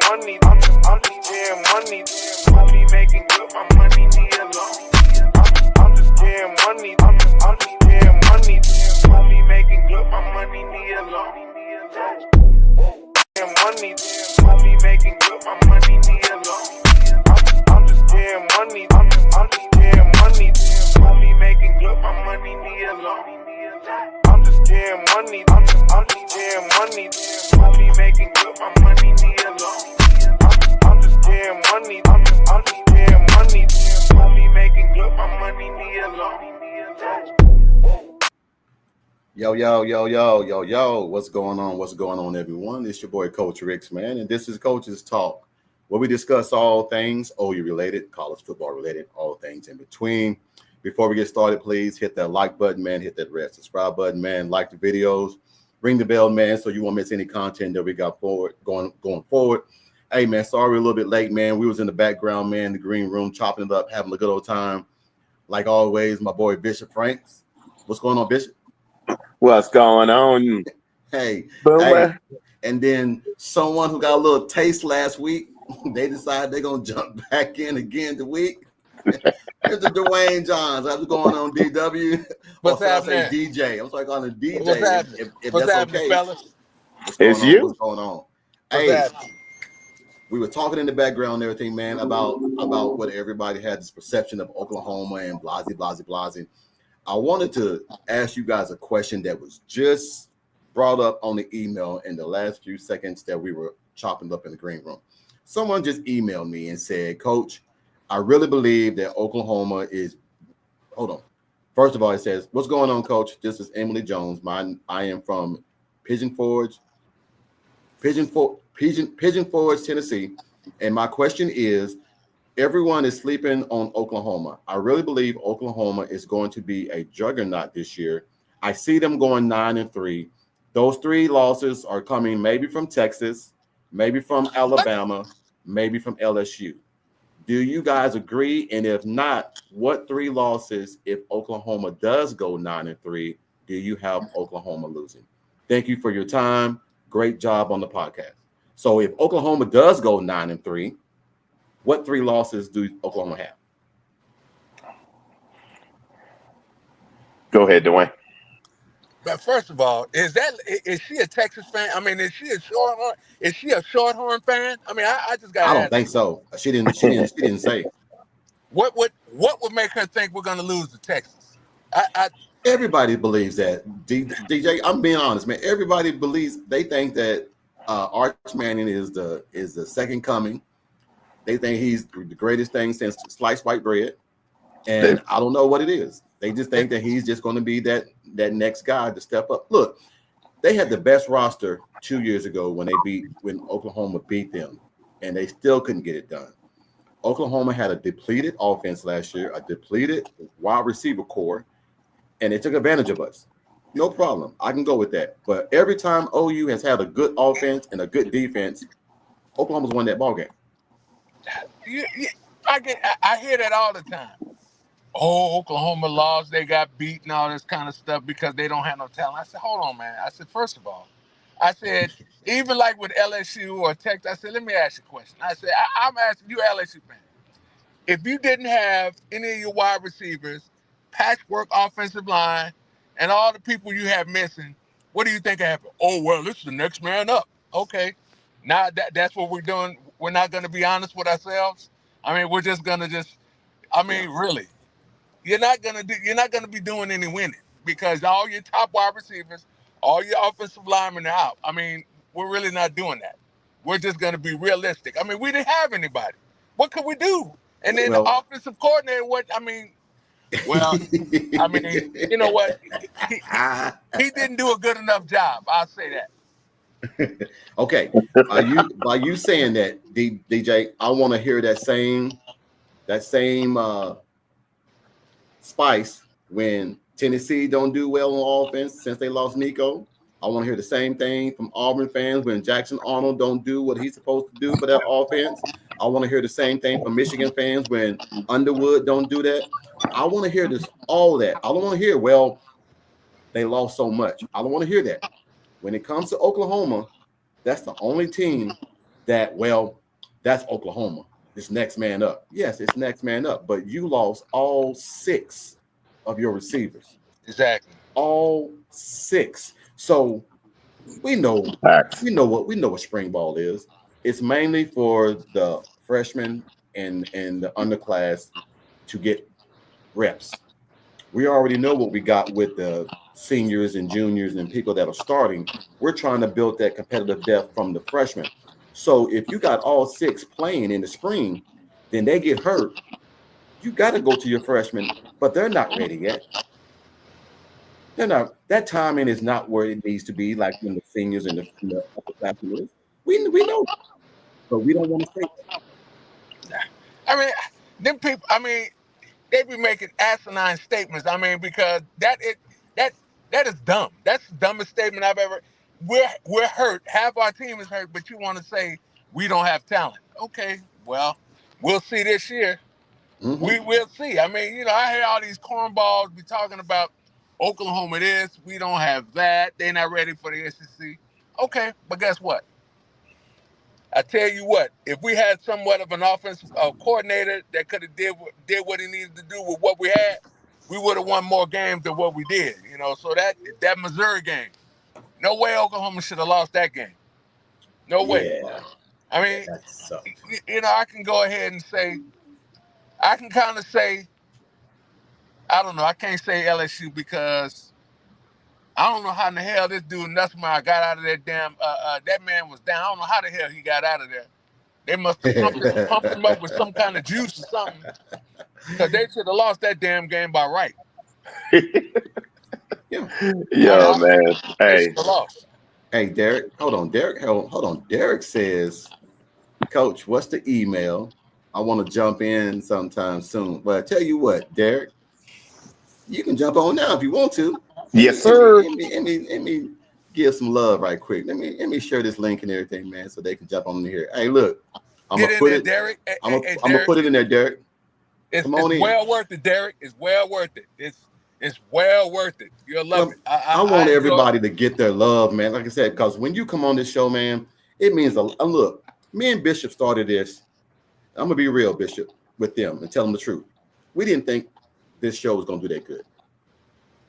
money. I'm just getting money. Only making good, my money need a loan. I'm just getting money. I'm just getting money. Only making good, my money need a loan. Getting money. Only making good, my money need a loan. I'm just getting money. I'm just getting money. Only making good, my money need a loan. I'm just getting money. I'm just getting money. Only making good, my money need a loan. I'm just getting money. I'm just getting money. Only making good, my money need a loan. Yo. What's going on? What's going on, everyone? It's your boy, Coach Ricks, man. And this is Coach's Talk, where we discuss all things OU related, college football related, all things in between. Before we get started, please hit that like button, man. Hit that red subscribe button, man. Like the videos. Ring the bell, man, so you won't miss any content that we got going forward. Hey, man, sorry we're a little bit late, man. We was in the background, man, the green room, chopping it up, having a good old time. Like always, my boy, Bishop Franks. What's going on, Bishop? What's going on? Hey, Hey. And then someone who got a little taste last week, they decided they're going to jump back in again the week. Mr. Dwayne Johns. What's going on, DW? What's happening? happening? DJ. I'm sorry, calling him DJ. What's happening? If What's that's happening, okay. fellas? It's you. What's going on? What's Hey, happening? we were talking in the background and everything, man, about what everybody had this perception of Oklahoma and blase. I wanted to ask you guys a question that was just brought up on the email in the last few seconds that we were chopping up in the green room. Someone just emailed me and said, Coach, I really believe that Oklahoma is – hold on. First of all, it says, what's going on, Coach? This is Emily Jones. I am from Pigeon Forge, Tennessee. And my question is, everyone is sleeping on Oklahoma. I really believe Oklahoma is going to be a juggernaut this year. I see them going 9-3. Those 3 losses are coming maybe from Texas, maybe from Alabama, maybe from LSU. Do you guys agree? And if not, what 3 losses, if Oklahoma does go 9-3, do you have Oklahoma losing? Thank you for your time. Great job on the podcast. So if Oklahoma does go 9-3, what 3 losses do Oklahoma have? Go ahead, Dwayne. But first of all, is she a Texas fan? I mean, is she a Shorthorn fan? I mean, I just got. I don't think so. She didn't say. What would make her think we're going to lose to Texas? Everybody believes that. DJ, I'm being honest, man. Everybody believes. They think that Arch Manning is the second coming. They think he's the greatest thing since sliced white bread, and I don't know what it is. They just think that he's just going to be that next guy to step up. Look, they had the best roster 2 years ago when Oklahoma beat them, and they still couldn't get it done. Oklahoma had a depleted offense last year, a depleted wide receiver core, and they took advantage of us. No problem. I can go with that. But every time OU has had a good offense and a good defense, Oklahoma's won that ball game. I hear that all the time. Oh, Oklahoma lost. They got beaten, all this kind of stuff because they don't have no talent. I said, hold on, man. I said, first of all, even like with LSU or Texas, I said, let me ask you a question. I said, I'm asking you, LSU fan, if you didn't have any of your wide receivers, patchwork offensive line, and all the people you have missing, what do you think happened? Oh, well, this is the next man up. Okay. Now that's what we're doing. We're not going to be honest with ourselves. I mean, we're just going to really. You're not gonna be doing any winning because all your top wide receivers, all your offensive linemen are out. I mean, we're really not doing that. We're just gonna be realistic. I mean, we didn't have anybody. What could we do? And then the offensive coordinator, you know what? He didn't do a good enough job. I'll say that. Okay. By you saying that, DJ, I want to hear that same spice when Tennessee don't do well on offense since they lost Nico. I want to hear the same thing from Auburn fans when Jackson Arnold don't do what he's supposed to do for that offense. I want to hear the same thing from Michigan fans when Underwood don't do that. I want to hear all that. I don't want to hear, well, they lost so much. I don't want to hear that. When it comes to Oklahoma, that's the only team that, well, that's Oklahoma. It's next man up. Yes, it's next man up, but you lost all six of your receivers. Exactly. All six. So we know Facts. we know what spring ball is. It's mainly for the freshmen and the underclass to get reps. We already know what we got with the seniors and juniors and people that are starting. We're trying to build that competitive depth from the freshmen. So if you got all six playing in the spring, then they get hurt. You got to go to your freshmen, but they're not ready yet. They're not. That timing is not where it needs to be, like when the seniors and the upperclassmen is. We know, but we don't want to say I mean, them people. I mean, they be making asinine statements. I mean, because that that is dumb. That's the dumbest statement I've ever. We're hurt. Half our team is hurt, but you want to say we don't have talent. Okay, well, we'll see this year. that. Hmm. We will see. I mean, I hear all these cornballs be talking about Oklahoma this. We don't have that. They're not ready for the SEC. Okay, but guess what? I tell you what, if we had somewhat of an offensive coordinator that could have did what he needed to do with what we had, we would have won more games than what we did. So that Missouri game, no way Oklahoma should have lost that game. No way. Yeah, I yeah, mean, that sucked. I can go ahead and say, I can kind of say, I don't know, I can't say LSU because I don't know how in the hell this dude Nussmeyer got out of that damn. That man was down. I don't know how the hell he got out of there. They must have pumped him up with some kind of juice or something. Because they should have lost that damn game by right. Yeah. Yo, man. They Hey, should have lost. Hey, Derek, hold on. Derek, hold on. Derek says, Coach, what's the email? I want to jump in sometime soon. But I tell you what, Derek, you can jump on now if you want to. yes, sir. Let me give some love right quick. Let me share this link and everything, man, so they can jump on in here. Hey, look, I'm Get gonna in put there, it. Derek. I'm Hey, gonna Derek, put it in there, Derek. it's Come on in. well worth it, Derek. It's well worth it. It's well worth it. You'll love Well, it. I I want enjoy it. everybody to get their love, man. Like I said, because when you come on this show, man, it means a look. Me and Bishop started this. I'm gonna be real, Bishop, with them and tell them the truth. We didn't think this show was gonna do that good.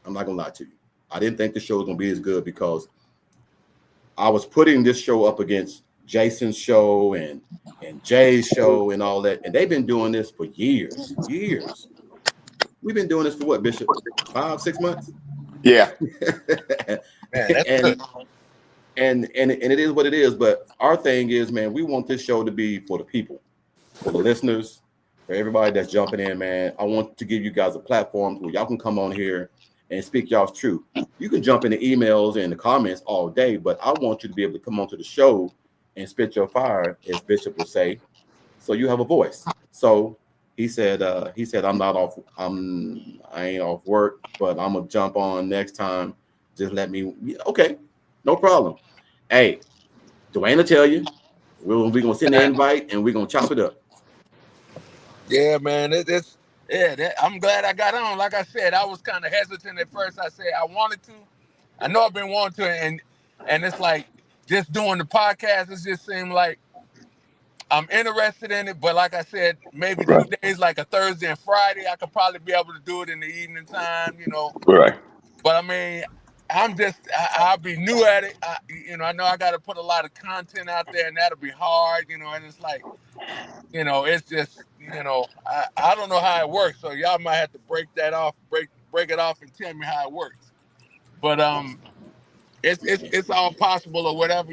I'm not gonna lie to you. I didn't think the show was gonna be as good because I was putting this show up against Jason's show and Jay's show and all that, and they've been doing this for years, years. We've been doing this for what, Bishop? 5, 6 months? Yeah. Man, that's and good. and it is what it is. But our thing is, man, we want this show to be for the people, for the listeners, for everybody that's jumping in, man. I want to give you guys a platform where y'all can come on here and speak y'all's truth. You can jump in the emails and the comments all day, but I want you to be able to come onto the show and spit your fire, as Bishop would say, so you have a voice. So he said I ain't off work, but I'm gonna jump on next time. Just let me. Okay, no problem. Hey, Dwayne will tell you. We're gonna send the invite and we're gonna chop it up. Yeah, man. I'm glad I got on. Like I said, I was kind of hesitant at first. I said I wanted to. I know I've been wanting to, and it's like just doing the podcast. It just seemed like I'm interested in it. But like I said, maybe Right. 2 days, like a Thursday and Friday, I could probably be able to do it in the evening time. Right. But I mean, I'll be new at it. I know I got to put a lot of content out there, and that'll be hard. And it's like, it's just, I don't know how it works. So y'all might have to break it off and tell me how it works. But it's all possible or whatever.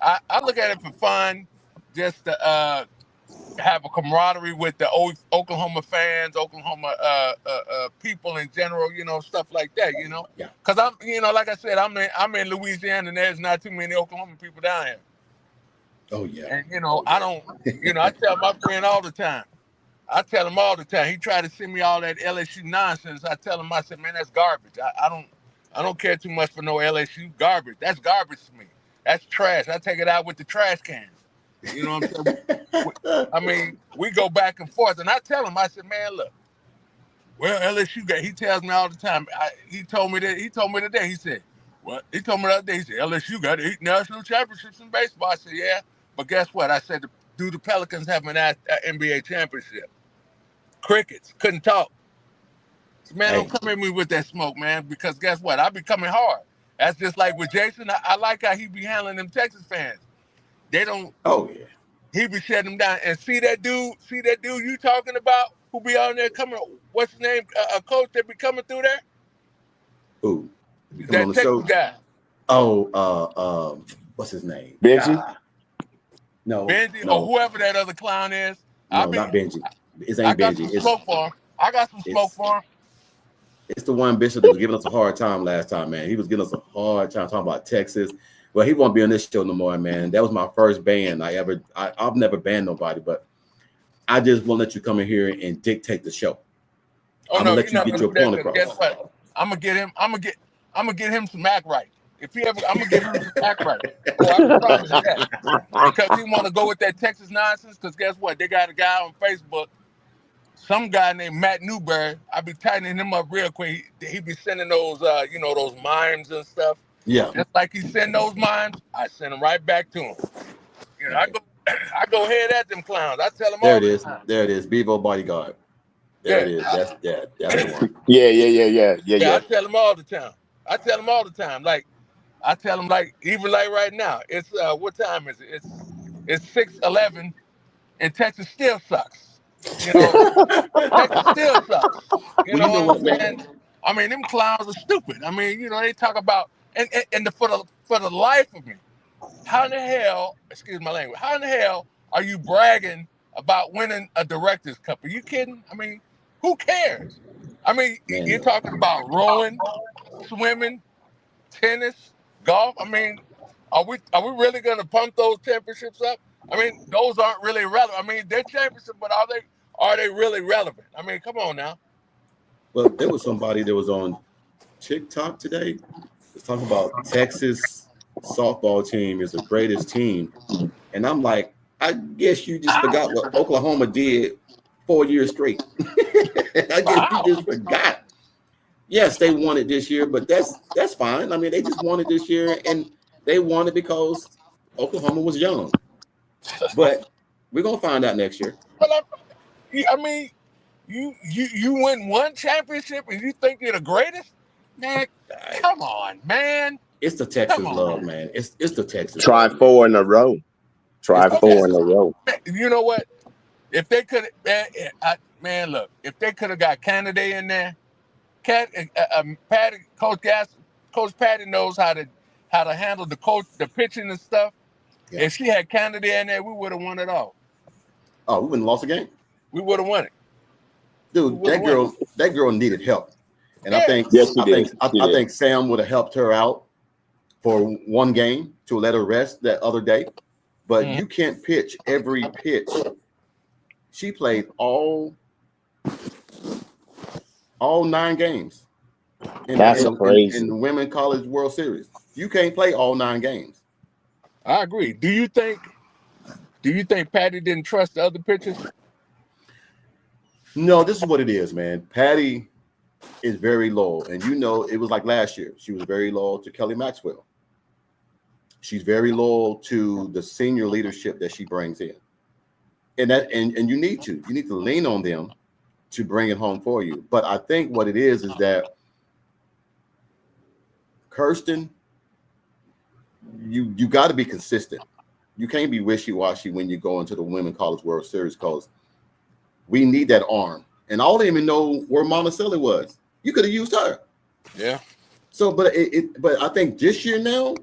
I look at it for fun, just to have a camaraderie with the Oklahoma fans, Oklahoma people in general, stuff like that. Yeah. Because like I said, I'm in Louisiana, and there's not too many Oklahoma people down here. Oh yeah. And Oh, I yeah. don't, I tell my friend all the time. I tell him all the time. He tried to send me all that LSU nonsense. I tell him, I said, man, that's garbage. I don't care too much for no LSU garbage. That's garbage to me. That's trash. I take it out with the trash cans. You know what I'm saying? I mean, we go back and forth, and I tell him, I said, man, look, well, LSU got. He tells me all the time. He told me that. He told me today. He said, what? He told me the other day. He said, LSU got 8 national championships in baseball. I said, yeah, But guess what? I said, do the Pelicans have an NBA championship? Crickets. Couldn't talk. So, man, don't Hey, come at me with that smoke, man, because guess what? I be coming hard. That's just like with Jason. I like how he be handling them Texas fans. They don't. oh yeah. He be shutting them down. And see that dude you talking about who be on there coming? What's his name? A coach that be coming through there? Ooh, you come on That the Texas show. guy. What's his name? Benji? God. No, Benji or no, whoever that other clown is. no, not Benji. It I ain't got Benji. some smoke for him. I got some smoke It's for him. it's the one bishop that was giving us a hard time last time, man. He was giving us a hard time talking about Texas. Well, he won't be on this show no more, man. That was my first ban I've never banned nobody, but I just won't let you come in here and dictate the show. Oh I'm no, gonna you're let you not get gonna your do that. point Because across. guess what? I'm gonna get him some act right. If he ever, I'm gonna give him some act right. Oh, I can promise you that. Because he want to go with that Texas nonsense. Because guess what? They got a guy on Facebook, some guy named Matt Newberry. I be tightening him up real quick. He be sending those, those mimes and stuff. Yeah. Just like he send those mimes, I send them right back to him. You know, Okay. I go head at them clowns. I tell them There all it the is. time. There it is. Bevo bodyguard. There it is. That's the one. Yeah, I Yeah. tell them all the time. I tell them all the time. Like I tell them, like even like right now. It's what time is it? It's 6:11, and Texas still sucks. You know, Texas still sucks. You Well, know you know what what, I'm man? saying? I mean, them clowns are stupid. I mean, they talk about for the life of me, how in the hell? Excuse my language. How in the hell are you bragging about winning a Directors Cup? Are you kidding? I mean, who cares? I mean, Man, you're look. talking about rowing, swimming, tennis, golf. I mean, are we really going to pump those championships up? I mean, those aren't really relevant. I mean, they're championships, but are they really relevant? I mean, come on now. Well, there was somebody that was on TikTok today. Was talking about Texas softball team is the greatest team, and I'm like, I guess you just forgot what Oklahoma did 4 years straight. I guess you just forgot. Yes, they won it this year, but that's fine. I mean, they just won it this year, and they won it because Oklahoma was young. But we're gonna find out next year. But I mean, you win one championship and you think you're the greatest? Man, come on, man. It's the Come Texas love, on. man. It's the Texas Try love. 4 in a row. It's Try the 4 in Texas a love. row. You know what? If they could, man, look, if they could have got Canada in there, Patty, Coach Patty knows how to handle the pitching and stuff. Yeah. If she had Canada in there, we would have won it all. Oh, we wouldn't have lost a game. We would have won it. Dude, that girl needed help. And I Yeah. think Yes, she I did. think I think Sam would have helped her out for one game to let her rest that other day. But you can't pitch every pitch. She played all 9 games in That's the crazy. in the Women's College World Series. You can't play all 9 games. I agree. Do you think Patty didn't trust the other pitchers? No, this is what it is, man. Patty is very loyal, and it was like last year. She was very loyal to Kelly Maxwell. She's very loyal to the senior leadership that she brings in, and you need to lean on them to bring it home for you. But I think what it is that Kirsten, you got to be consistent. You can't be wishy-washy when you go into the Women's College World Series because we need that arm. And I don't even know where Monticelli was. You could have used her. Yeah. So, but I think this year now,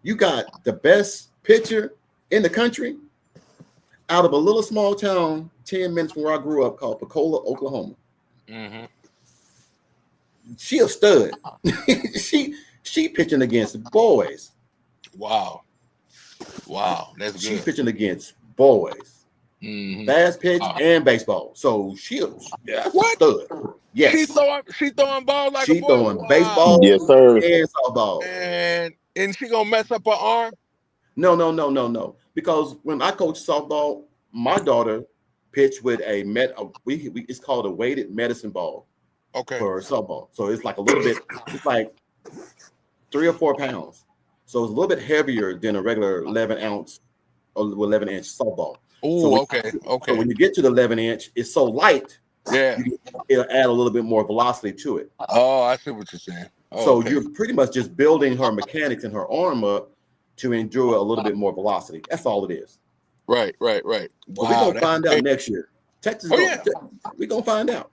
you got the best pitcher in the country out of a little small town 10 minutes from where I grew up called Pecola, Oklahoma. Mm-hmm. She a stud. she pitching against boys. Wow, that's She's good. pitching against boys. Mm-hmm. Fast pitch and baseball. So that's a stud. Yes. She throwing balls like She a boy. throwing Wow. baseball Yes, sir. and softball. And she gonna mess up her arm? No. Because when I coach softball, my daughter pitched with it's called a weighted medicine ball. Okay. For softball. So it's like a little bit, it's like 3 or 4 pounds. So it's a little bit heavier than a regular 11-ounce 11-inch softball. So Oh, when, okay, so okay, when you get to the 11-inch, it's so light, yeah. it'll add a little bit more velocity to it. Oh, I see what you're saying. Oh, So okay, you're pretty much just building her mechanics and her arm up to endure a little bit more velocity. That's all it is. right, right, right. But we're Wow, gonna that's find out great. next year. Texas Oh yeah, we're gonna find out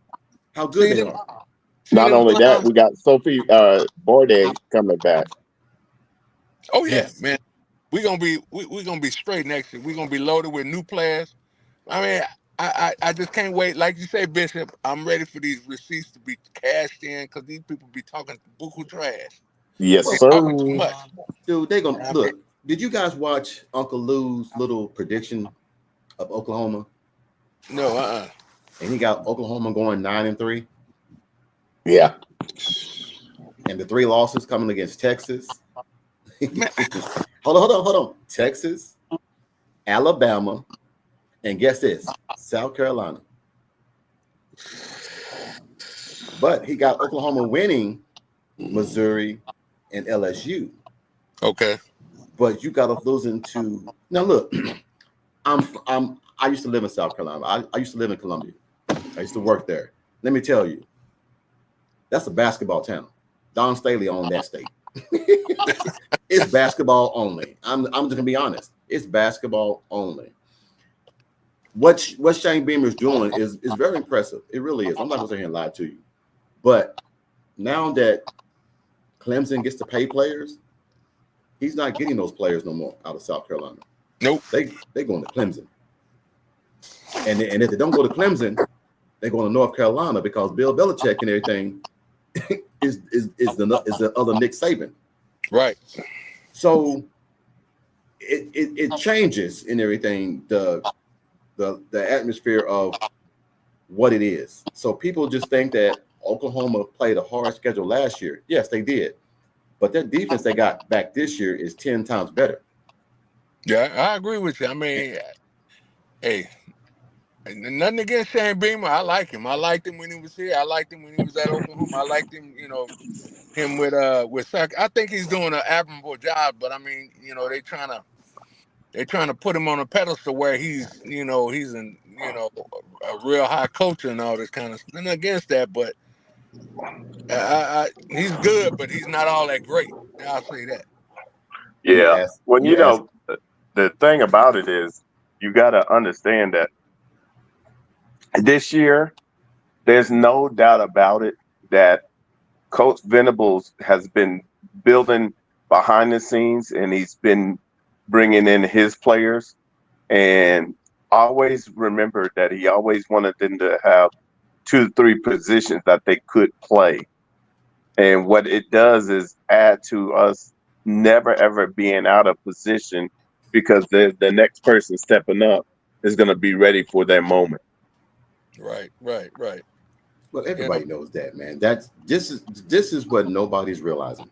how good see they them, are. see Not them only that, clowns. we got Sophie Borde coming back. Oh yeah, Yes. man. We gonna be straight next year. We're gonna be loaded with new players. I mean, I just can't wait. Like you say, Bishop, I'm ready for these receipts to be cashed in because these people be talking buku trash. Yes, They Well, talking too sir. much. dude, they're gonna I mean, look. Did you guys watch Uncle Lou's little prediction of Oklahoma? no, And he got Oklahoma going 9-3, Yeah. and the 3 losses coming against Texas. Man, Hold on. Texas, Alabama, and guess this, South Carolina. But he got Oklahoma winning Missouri and LSU. okay, But you got us losing to now. Look, I used to live in South Carolina. I used to live in Columbia. I used to work there. Let me tell you, that's a basketball town. Don Staley owned that state. It's basketball only. I'm just gonna be honest. It's basketball only. What Shane Beamer's doing is very impressive. It really is. I'm not gonna sit here and lie to you. But now that Clemson gets to pay players, he's not getting those players no more out of South Carolina. nope, They going to Clemson, and if they don't go to Clemson, they're going to North Carolina because Bill Belichick and everything is the other Nick Saban. right, So it changes in everything the atmosphere of what it is. So people just think that Oklahoma played a hard schedule last year. Yes, they did, but that defense they got back this year is 10 times better. yeah, I agree with you. I mean, hey, nothing against Shane Beamer. I like him. I liked him when he was here. I liked him when he was at Oklahoma. I liked him, him with Sac. I think he's doing an admirable job. But I mean, they trying to put him on a pedestal where he's a real high coach and all this kind of stuff. Nothing against that, but he's good, but he's not all that great. I'll say that. You Yeah. ask, Well, you ask. the thing about it is you got to understand that this year, there's no doubt about it that Coach Venables has been building behind the scenes and he's been bringing in his players. And always remember that he always wanted them to have 2 to 3 positions that they could play. And what it does is add to us never ever being out of position because the next person stepping up is going to be ready for their moment. Right, right, right. Well, You know. everybody knows that, man. This is what nobody's realizing.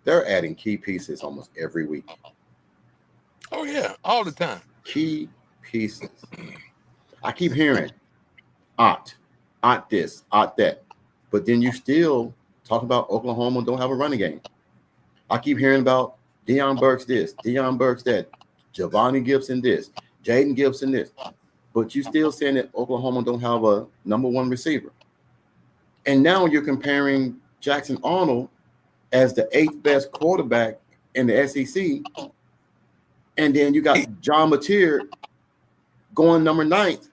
They're adding key pieces almost every week. Oh yeah, all the time. Key pieces. I keep hearing Ott this, Ott that. But then you still talk about Oklahoma don't have a running game. I keep hearing about Deion Burks this, Deion Burks that, Giovanni Gibson this, Jaden Gibson this. But you still saying that Oklahoma don't have a number one receiver. And now you're comparing Jackson Arnold as the 8th best quarterback in the SEC. And then you got John Mateer going number 9th.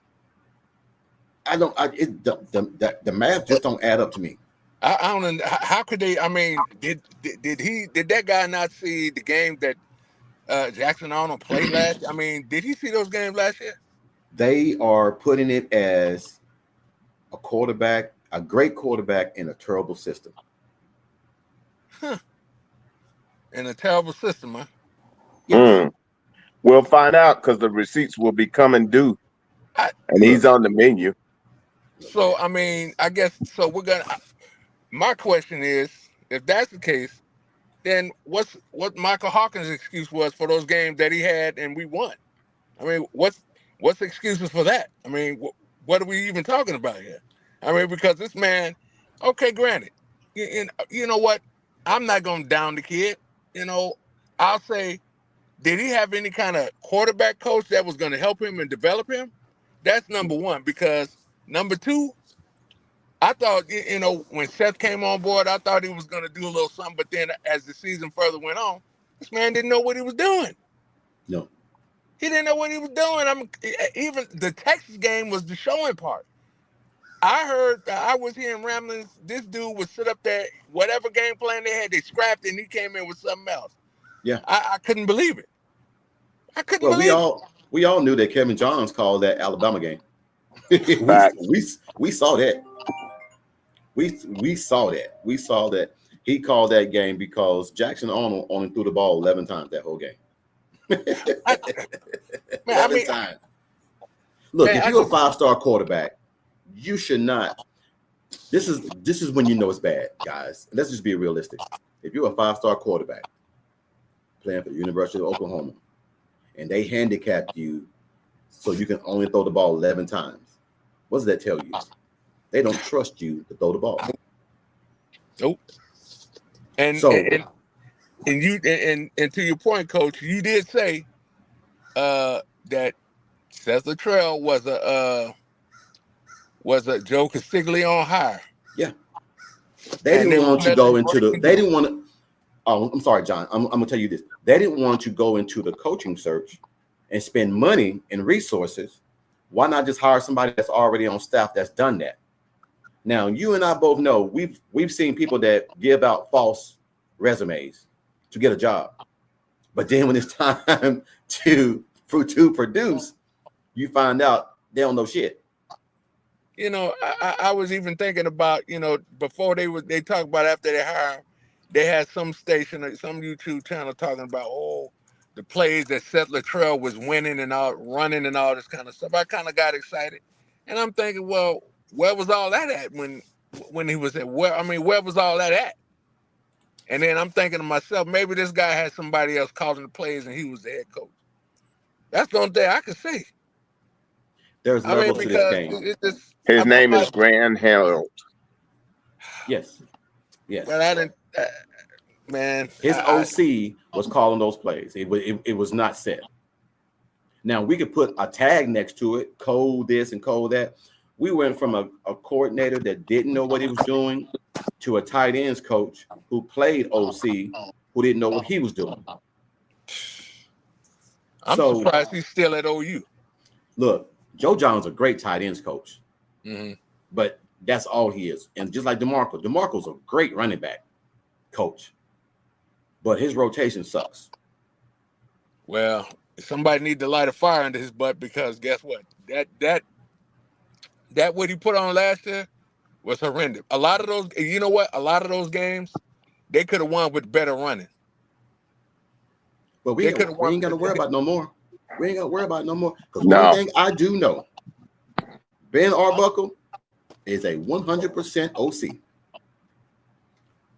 The math just don't add up to me. I don't. How could they? I mean, did that guy not see the game that Jackson Arnold played last? I mean, did he see those games last year? They are putting it as a great quarterback in a terrible system. Huh. In a terrible system, huh? Yes. We'll find out because the receipts will be coming due, I, and he's Look, on the menu. so I mean, I guess so. My question is, if that's the case, then what Michael Hawkins' excuse was for those games that he had and we won? I mean, what's the excuses for that? I mean, what are we even talking about here? I mean, because this man, okay, granted, you know what? I'm not going to down the kid. You know, I'll say did he have any kind of quarterback coach that was going to help him and develop him? That's number one. Because number two, I thought, when Seth came on board, I thought he was going to do a little something. But then as the season further went on, this man didn't know what he was doing. No. He didn't know what he was doing. Even the Texas game was the showing part. I was hearing ramblings. This dude would sit up there, whatever game plan they had, they scrapped it, and he came in with something else. Yeah. I couldn't believe it. I couldn't Well, believe we all knew that Kevin Johns called that Alabama game. we saw that. We saw that. We saw that he called that game because Jackson Arnold only threw the ball 11 times that whole game. 11 times. Look, if you're a 5-star quarterback, you should not. This is when you know it's bad, guys. Let's just be realistic. If you're a 5-star quarterback playing for the University of Oklahoma, and they handicapped you so you can only throw the ball 11 times, what does that tell you? They don't trust you to throw the ball. Nope. And so, and to your point, Coach, you did say that Seth Luttrell was a Joe Castiglione hire. Yeah. They didn't want to go into the. They didn't want to. Oh, I'm sorry, John. I'm gonna tell you this. They didn't want to go into the coaching search and spend money and resources. Why not just hire somebody that's already on staff that's done that? Now, you and I both know we've seen people that give out false resumes to get a job, but then when it's time to produce, you find out they don't know shit. I was even thinking about, before they talk about after they hire, they had some station or some YouTube channel talking about, the plays that Seth Luttrell was winning and all, running and all this kind of stuff. I kind of got excited, and I'm thinking, well, where was all that at when he was at? Where was all that at? And then I'm thinking to myself, maybe this guy had somebody else calling the plays and he was the head coach. That's the only thing I can say. There's levels to this game. His name is Grant Harold. Yes. But I didn't, man. His OC was calling those plays. It was not set. Now we could put a tag next to it, code this and code that. We went from a coordinator that didn't know what he was doing to a tight ends coach who played OC who didn't know what he was doing. I'm surprised he's still at OU. Look, Joe John's a great tight ends coach, but that's all he is. And just like DeMarco's a great running back coach, but his rotation sucks. Well, somebody need to light a fire under his butt, because guess what? That what he put on last year was horrendous. A lot of those, you know what? A lot of those games, they could have won with better running. But we ain't got to worry about no more. We ain't got to worry about no more. Because one thing I do know, Ben Arbuckle is a 100% OC.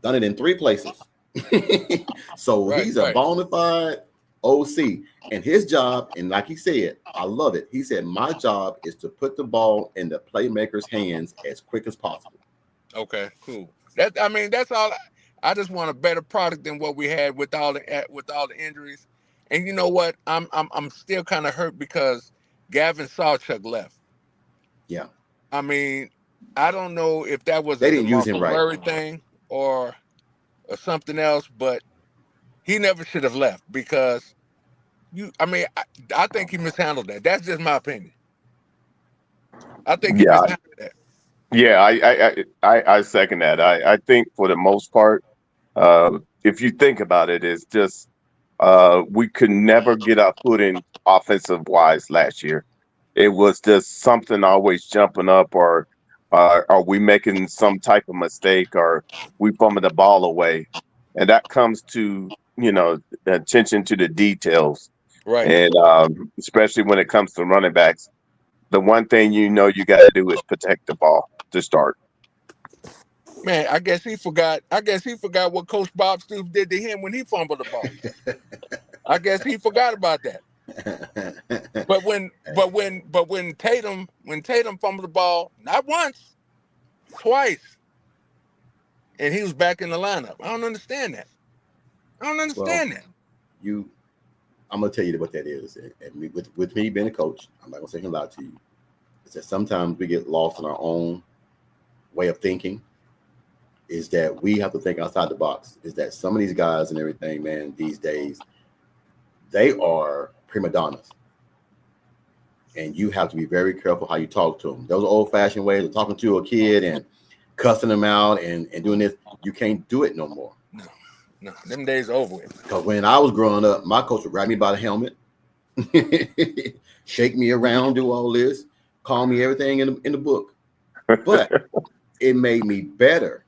Done it in 3 places. So he's a bona fide OC. And his job, and like he said, I love it. He said, my job is to put the ball in the playmaker's hands as quick as possible. Okay, cool. That's all. I just want a better product than what we had with all the injuries. And you know what? I'm still kind of hurt because Gavin Sawchuk left. Yeah. I don't know if that was they didn't use him right thing or something else, but he never should have left, because I think he mishandled that. That's just my opinion. I think he mishandled that. Yeah, I second that. I think for the most part, if you think about it, it's just we could never get our footing offensive wise last year. It was just something always jumping up, or are we making some type of mistake, or we bumming the ball away, and that comes to attention to the details, right? And especially when it comes to running backs, the one thing you got to do is protect the ball to start. Man, I guess he forgot what Coach Bob Stoops did to him when he fumbled the ball. I guess he forgot about that. But when Tatum fumbled the ball, not once, twice, and he was back in the lineup. I don't understand that. Well, I'm gonna tell you what that is. And with me being a coach, I'm not gonna say a lot to you. It's that sometimes we get lost in our own way of thinking. Is that we have to think outside the box. Is that some of these guys and everything, man, these days, they are prima donnas. And you have to be very careful how you talk to them. Those old-fashioned ways of talking to a kid and cussing them out and doing this, you can't do it no more. No, them days are over with. Because when I was growing up, my coach would grab me by the helmet, shake me around, do all this, call me everything in the book. But it made me better.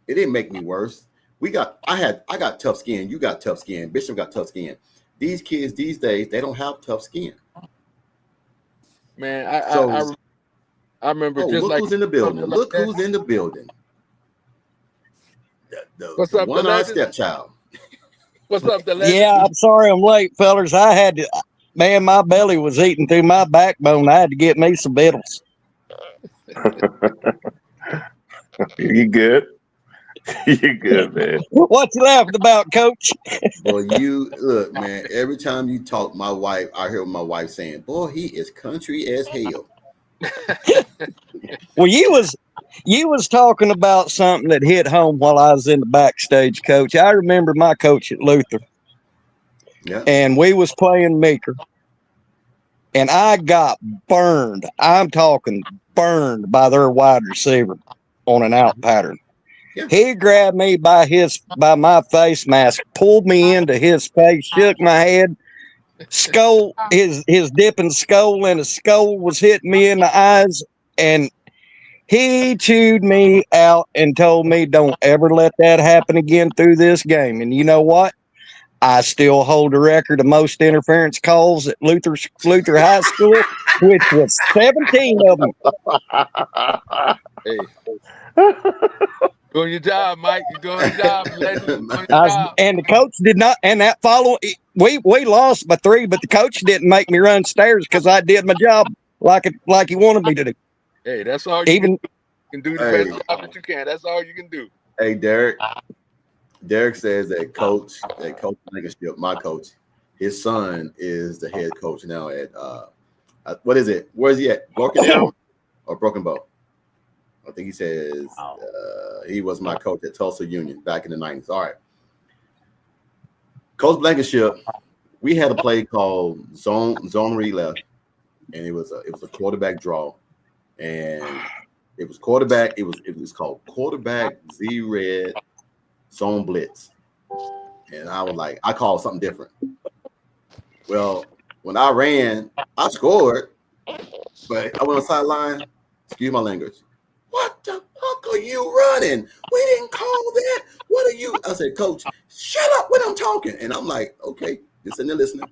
It didn't make me worse. I got tough skin. You got tough skin. Bishop got tough skin. These kids these days, they don't have tough skin. Man, I remember just look like who's in the building. Look who's in the building. What's up, one-eyed stepchild. What's up, the legend? Yeah, I'm sorry I'm late, fellas. I had to, man, my belly was eating through my backbone. I had to get me some Beatles. You good? You good, man. What you laughing about, Coach? Well, you look, man. Every time you talk, I hear my wife saying, "Boy, he is country as hell." Well, you was talking about something that hit home while I was in the backstage, Coach. I remember my coach at Luther, and we was playing Meeker, and I got burned. I'm talking burned by their wide receiver on an out pattern. Yeah. He grabbed me by my face mask, pulled me into his face, shook my head, skull, his dipping skull, and his skull was hitting me in the eyes, and he chewed me out and told me, "Don't ever let that happen again through this game." And you know what? I still hold the record of most interference calls at Luther High School, which was 17 of them. Hey. Doing your job, Mike. You're doing your job, legend. Doing your job. And the coach did not. And that we lost by 3, but the coach didn't make me run stairs because I did my job like he wanted me to do. Hey, that's all you can do. The best job that you can. That's all you can do. Hey, Derek. Derek says that Coach Blankenship, my coach, his son is the head coach now at what is it? Where is he at? Broken Arrow or Broken Bow? I think he says he was my coach at Tulsa Union back in the 90s. All right. Coach Blankenship, we had a play called zone read left, and it was a quarterback draw, and it was quarterback. It was called quarterback Z-Red zone blitz, and I was like, I called something different. Well, when I ran, I scored, but I went on the sideline. Excuse my language. What the fuck are you running? We didn't call that. What are you? I said, Coach, shut up when I'm talking. And I'm like, okay, just sitting there listening.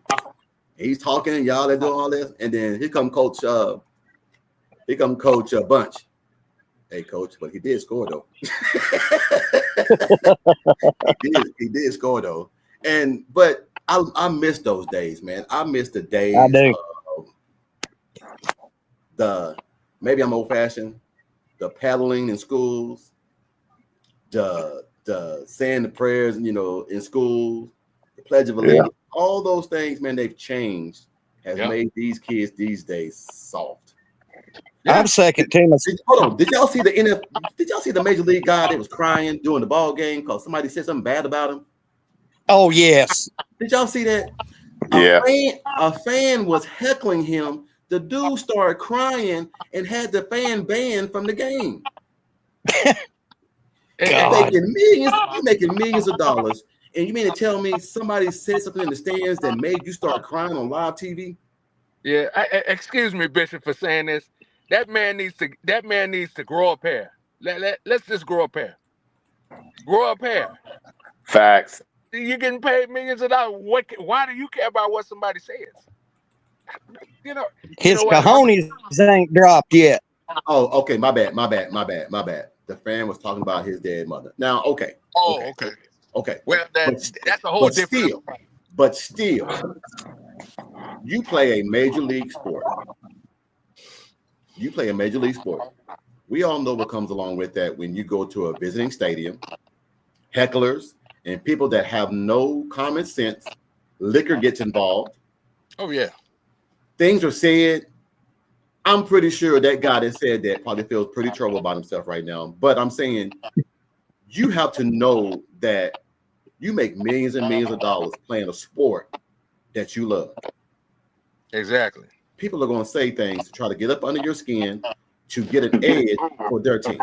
He's talking, and y'all are doing all this. And then here come Coach Bunch. Hey, Coach, but he did score though. he did score though. But I miss those days, man. I miss the days. I do. Maybe I'm old fashioned. The paddling in schools, the saying the prayers, in schools, the Pledge of Allegiance, all those things, man, they've changed. Has made these kids these days soft. I'm second team. Hold on, did y'all see the Major League guy that was crying during the ball game because somebody said something bad about him? Oh yes. Did y'all see that? Yeah. A fan was heckling him. The dude started crying and had the fan banned from the game. You're making millions of dollars, and you mean to tell me somebody said something in the stands that made you start crying on live TV? Yeah, excuse me, Bishop, for saying this. That man needs to grow a pair. Let's just grow a pair. Grow a pair. Facts. You're getting paid millions of dollars. Why do you care about what somebody says? His cojones ain't dropped yet. Oh, okay. My bad. The fan was talking about his dead mother. Now, okay. Oh, okay. Well, that's a whole different. But still, you play a major league sport. We all know what comes along with that when you go to a visiting stadium, hecklers and people that have no common sense Liquor gets involved. Oh yeah. Things are said. I'm pretty sure that guy that said that probably feels pretty trouble about himself right now. But I'm saying you have to know that you make millions and millions of dollars playing a sport that you love. Exactly. People are going to say things to try to get up under your skin to get an edge for their team.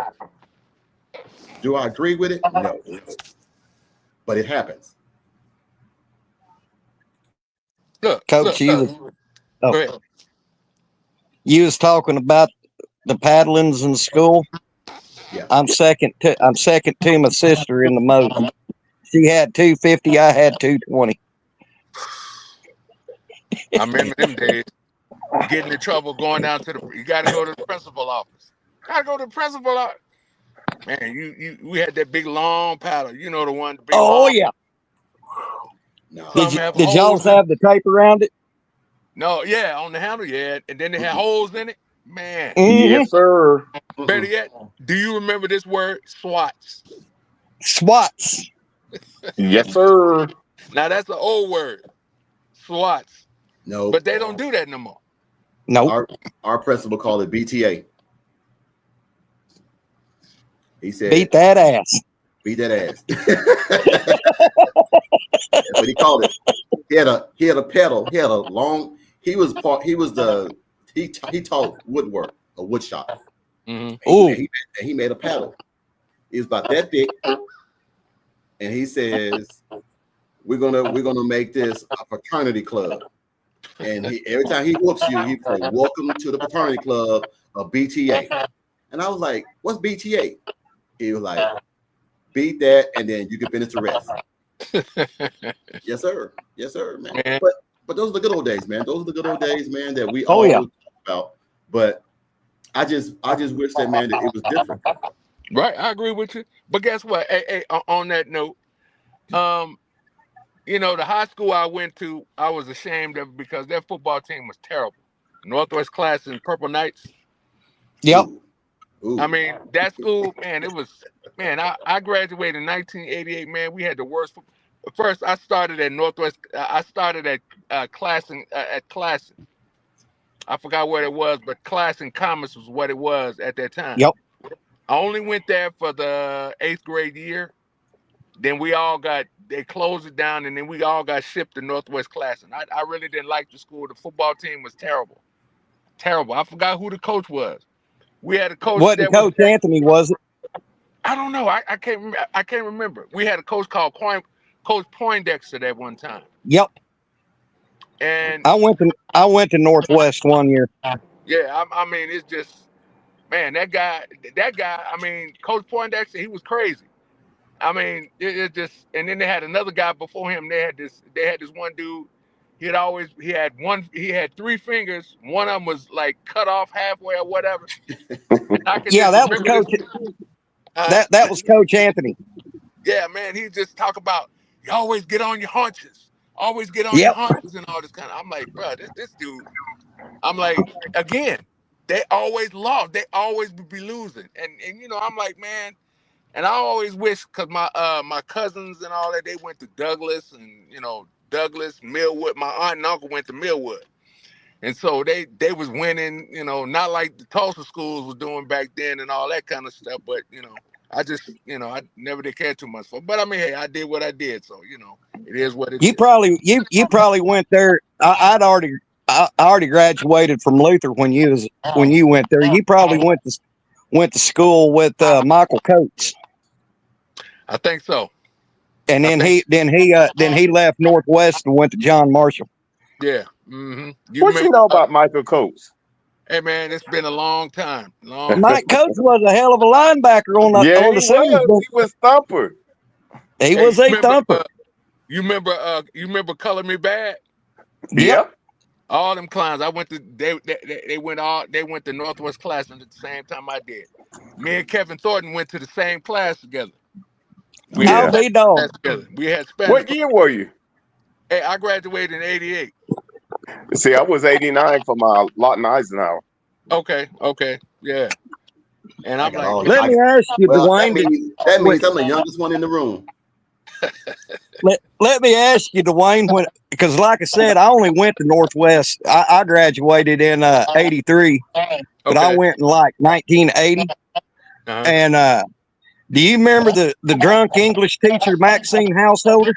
Do I agree with it? No. But it happens. Coach, you was Go ahead. you was talking about the paddlings in school. Yeah. I'm second to my sister in the most. She had 250. I had 220. I remember them days. Getting in trouble, going down to you got to go to the principal office. Got to go to the principal office. Man, we had that big long paddle. You know the one, the big Oh long. yeah. No. Did y'all have the tape around it? No, yeah, on the handle, yeah, and then they had holes in it. Man, Yes, sir. better yet, do you remember this word, swats? Swats. Yes, sir. Now that's an old word, swats, No. but they don't do that no more. Nope. Our principal called it BTA. He said, Beat that ass. Beat that ass. That's what he called it. He had a pedal. He had a long. He taught woodwork, a wood shop. Mm-hmm. Ooh. And he made a paddle. It was about that thick. And he says, we're gonna make this a fraternity club. And every time he whoops you, he say, welcome to the fraternity club of BTA. And I was like, what's BTA? He was like, beat that, and then you can finish the rest. Yes, sir. Yes, sir, man. But those are the good old days, man. Those are the good old days, man, that we all talk about. But I just wish that, man, that it was different. Right, I agree with you. But guess what? Hey, on that note, the high school I went to, I was ashamed of because their football team was terrible. Northwest Class and Purple Knights. Yep. Ooh. I mean, that school, man, it was, man, I graduated in 1988, man. We had the worst. First, I started at Northwest. I started at Classen. I forgot what it was, but Classen Commerce was what it was at that time. Yep. I only went there for the 8th grade year. Then they closed it down, and then we all got shipped to Northwest Classen. I really didn't like the school. The football team was terrible. Terrible. I forgot who the coach was. We had a coach Wasn't Coach Anthony, was it? I don't know. I can't remember. We had a coach called Coach Poindexter that one time. Yep. And I went to Northwest one year. Yeah, I mean, it's just, man, that guy. I mean, Coach Poindexter, he was crazy. I mean, it just, and then they had another guy before him. They had this one dude. He had 3 fingers. One of them was like cut off halfway or whatever. That was Coach. That was Coach Anthony. Yeah, man, he just talk about you always get on your haunches, always get on your haunches and all this kind of. I'm like, bro, this dude. I'm like, again, they always lost. They always be losing, and I'm like, man. And I always wish, because my cousins and all that, they went to Douglas and, Douglas, Millwood. My aunt and uncle went to Millwood. And so they was winning, not like the Tulsa schools was doing back then and all that kind of stuff. But, I just, I never did care too much for. But I mean, hey, I did what I did. So, it is what it is. You probably went there. I already graduated from Luther when you went there. You probably went to school with Michael Coates. I think so. And then he left Northwest and went to John Marshall. Yeah. Mm-hmm. What you know about Michael Coates? Hey man, it's been a long time. Mike Coates was a hell of a linebacker on the scene. He was thumper. He was a thumper. You remember Color Me Bad? Yep. All them clowns. I went to they went to Northwest Class at the same time I did. Me and Kevin Thornton went to the same class together. We had Spanish. What year were you? Hey, I graduated in '88. See, I was '89 for my Lawton Eisenhower. Okay, yeah. And I'm like, let me ask you, Dwayne. That means I'm the youngest one in the room. let me ask you, Dwayne, because like I said, I only went to Northwest. I graduated in '83, but I Okay. went in like 1980. Uh-huh. And do you remember the drunk English teacher, Maxine Householder?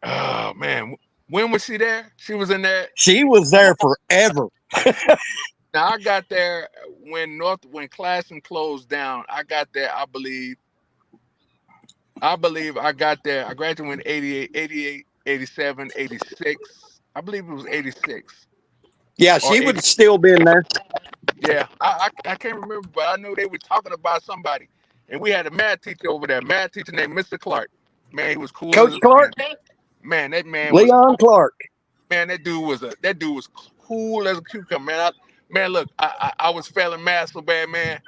Oh man, when was she there? She was in there. She was there forever. Now I got there when Classen closed down. I got there, I believe I got there. I graduated in 88, 88, 87, 86. I believe it was 86 Yeah, or she would 80. have still been there. Yeah, I can't remember, but I knew they were talking about somebody. And we had a math teacher over there, math teacher named Mr. Clark. Man, he was cool Coach as Clark, man. That man was Leon Clark. man. That dude was cool as a cucumber. Man, look, I was failing math so bad, man.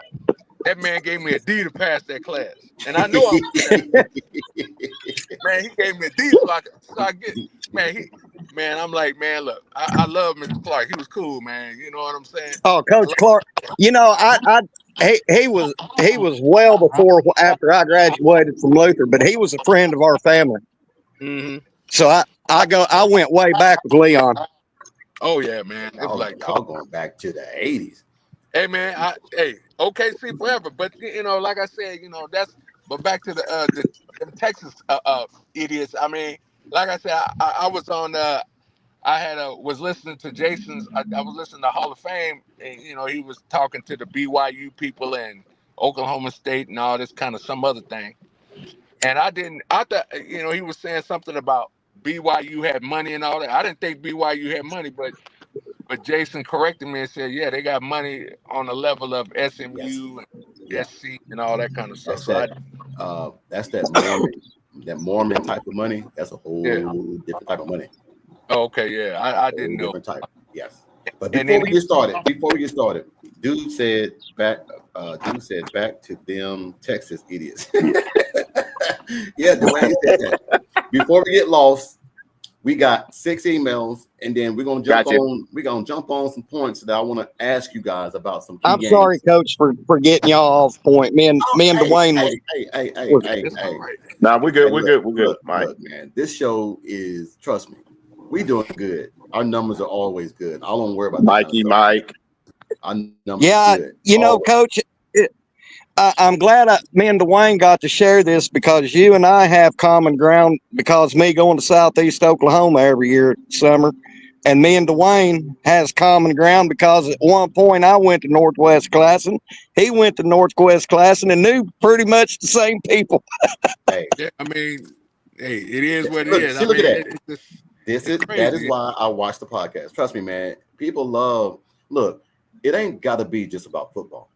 That man gave me a D to pass that class, and I know I was failing. Man, he gave me a D so I get man. I'm like, man, look, I love Mr. Clark. He was cool, man. You know what I'm saying? Oh, Coach Clark. You know, he was well before after I graduated from Luther, but he was a friend of our family. Mm-hmm. So I went way back with Leon. Oh yeah, man. It was like, y'all going back to the 80s. hey man, OKC forever. But like I said, but back to the Texas idiots. I mean, like I said, I was on was listening to Jason's. I was listening to Hall of Fame, and he was talking to the BYU people and Oklahoma State and all this kind of some other thing. And I didn't. I thought he was saying something about BYU had money and all that. I didn't think BYU had money, but Jason corrected me and said, yeah, they got money on the level of Yes. SMU Yeah. and SC and all that kind of stuff. That's So that Mormon type of money. That's a yeah. whole different type of money. Oh, okay, yeah, I didn't know. Different type. Yes. But And before then we get started, dude said back to them Texas idiots. Yeah, Dwayne said that. Before we get lost, we got 6 emails, and then we're gonna jump on some points that I want to ask you guys about some key I'm games. sorry, Coach, for getting y'all off point. Me and Dwayne was. it's all right. Nah, we're good. Hey, we're good. We're good, look, Mike. look, man. This show is, trust me, we doing good. Our numbers are always good. I don't worry about that kind of Mikey, stuff. Mike. Our numbers Yeah, are good. you know, Always. Coach, I'm glad me and Dwayne got to share this because you and I have common ground because me going to Southeast Oklahoma every year summer, and me and Dwayne has common ground because at one point I went to Northwest Classen, he went to Northwest Classen and knew pretty much the same people. Hey, Yeah, I mean, hey, it is what it look, is. see, I look mean, at that. it's That is crazy. why I watch the podcast. Trust me, man. People love. Look, it ain't got to be just about football.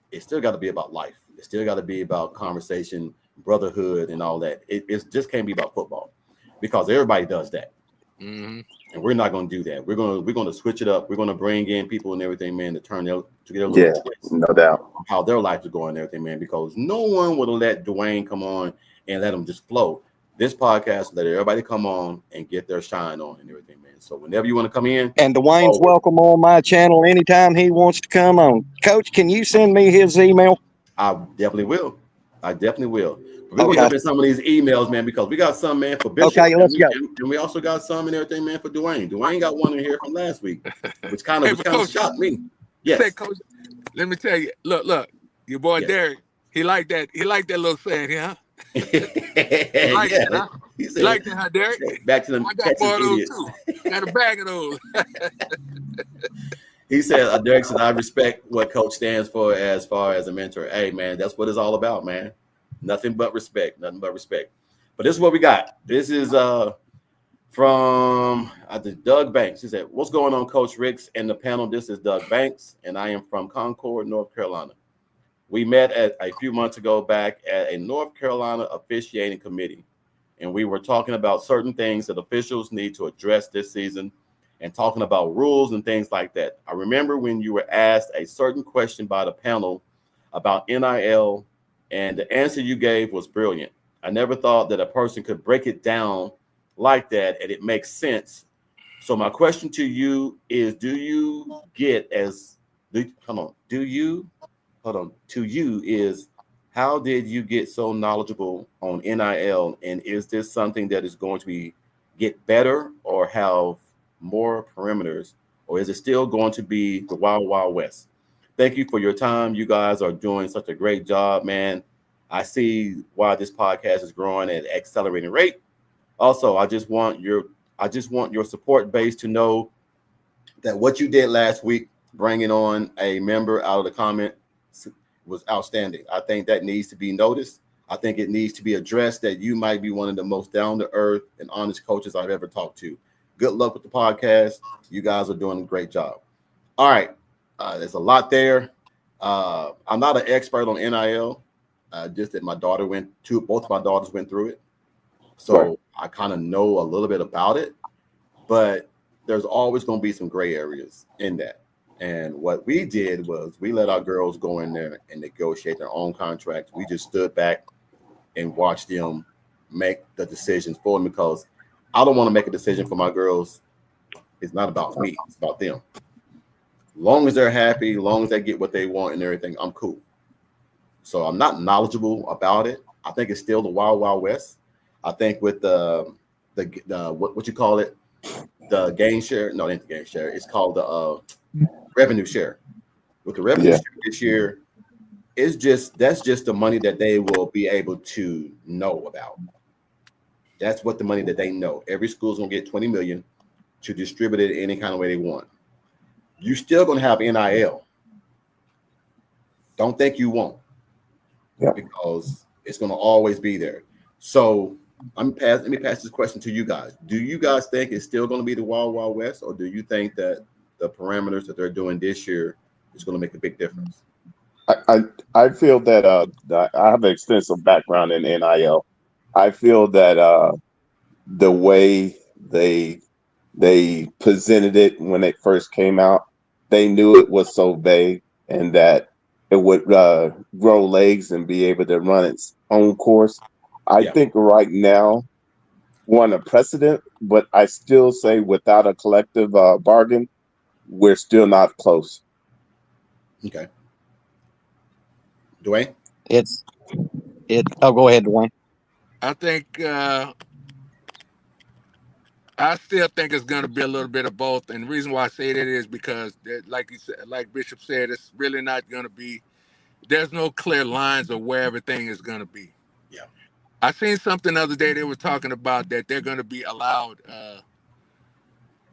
It still got to be about life. It still got to be about conversation, brotherhood, and all that. It just can't be about football because everybody does that. Mm-hmm. And we're not going to do that. We're going to switch it up. We're going to bring in people and everything, man, to get a little Yeah, twist no doubt. on how their life is going and everything, man. Because no one would have let Dwayne come on and let him just flow. This podcast let everybody come on and get their shine on and everything, man. So whenever you want to come in, And Dwayne's oh, welcome on my channel anytime he wants to come on. Coach, can you send me his email? I definitely will. But we're gonna Okay. jump in some of these emails, man, because we got some, man, for Bishop, Okay, let's go. and we also got some and everything, man, for Dwayne. Dwayne got one in here from last week, which kind Hey, of but Coach, shocked me. say, Yes. Coach, let me tell you. Look, your boy Yes. Derek. He liked that. He liked that little saying, huh? He liked Yeah. that, huh? He You said, liked that, huh, Derek? back to them I got Texas more of those idiots. too. Got a bag of those. He said, Derek said, I respect what Coach stands for as far as a mentor. Hey, man, that's what it's all about, man. Nothing but respect. But this is what we got. This is from Doug Banks. He said, what's going on, Coach Ricks and the panel? This is Doug Banks, and I am from Concord, North Carolina. We met a few months ago back at a North Carolina officiating committee, and we were talking about certain things that officials need to address this season and talking about rules and things like that. I remember when you were asked a certain question by the panel about NIL, and the answer you gave was brilliant. I never thought that a person could break it down like that, and it makes sense. So my question to you is, how did you get so knowledgeable on NIL, and is this something that is going to be get better or have more parameters, or is it still going to be the wild wild west? Thank you for your time. You guys are doing such a great job, man. I see why this podcast is growing at accelerating rate. Also, I just want your support base to know that what you did last week, bringing on a member out of the comment, was outstanding. I think that needs to be noticed. I think it needs to be addressed that you might be one of the most down to earth and honest coaches I've ever talked to. Good luck with the podcast. You guys are doing a great job. All right. There's a lot there. I'm not an expert on NIL, just that both of my daughters went through it. So Right. I kind of know a little bit about it, but there's always going to be some gray areas in that. And what we did was we let our girls go in there and negotiate their own contracts. We just stood back and watched them make the decisions for them, because I don't want to make a decision for my girls. It's not about me. It's about them. Long as they're happy, long as they get what they want and everything, I'm cool. So I'm not knowledgeable about it. I think it's still the wild, wild west. I think with the what you call it, the gain share. No, it ain't the gain share. It's called the revenue share. With the revenue Yeah. share this year, that's just the money that they will be able to know about. That's what the money that they know. Every school's gonna get 20 million to distribute it any kind of way they want. You still gonna have NIL. Don't think you won't, Yeah. because it's gonna always be there. So let me pass this question to you guys. Do you guys think it's still going to be the wild, wild west, or do you think that the parameters that they're doing this year is going to make a big difference? I feel that I have an extensive background in NIL. I feel that the way they presented it when it first came out, they knew it was so vague and that it would grow legs and be able to run its own course. I Yeah. think right now we're on a precedent, but I still say without a collective bargain, we're still not close. Okay. Dwayne? It's it. Oh, go ahead, Dwayne. I think I still think it's going to be a little bit of both, and the reason why I say that is because, like you said, like Bishop said, it's really not going to be. There's no clear lines of where everything is going to be. Yeah. I seen something the other day. They were talking about that they're going to be allowed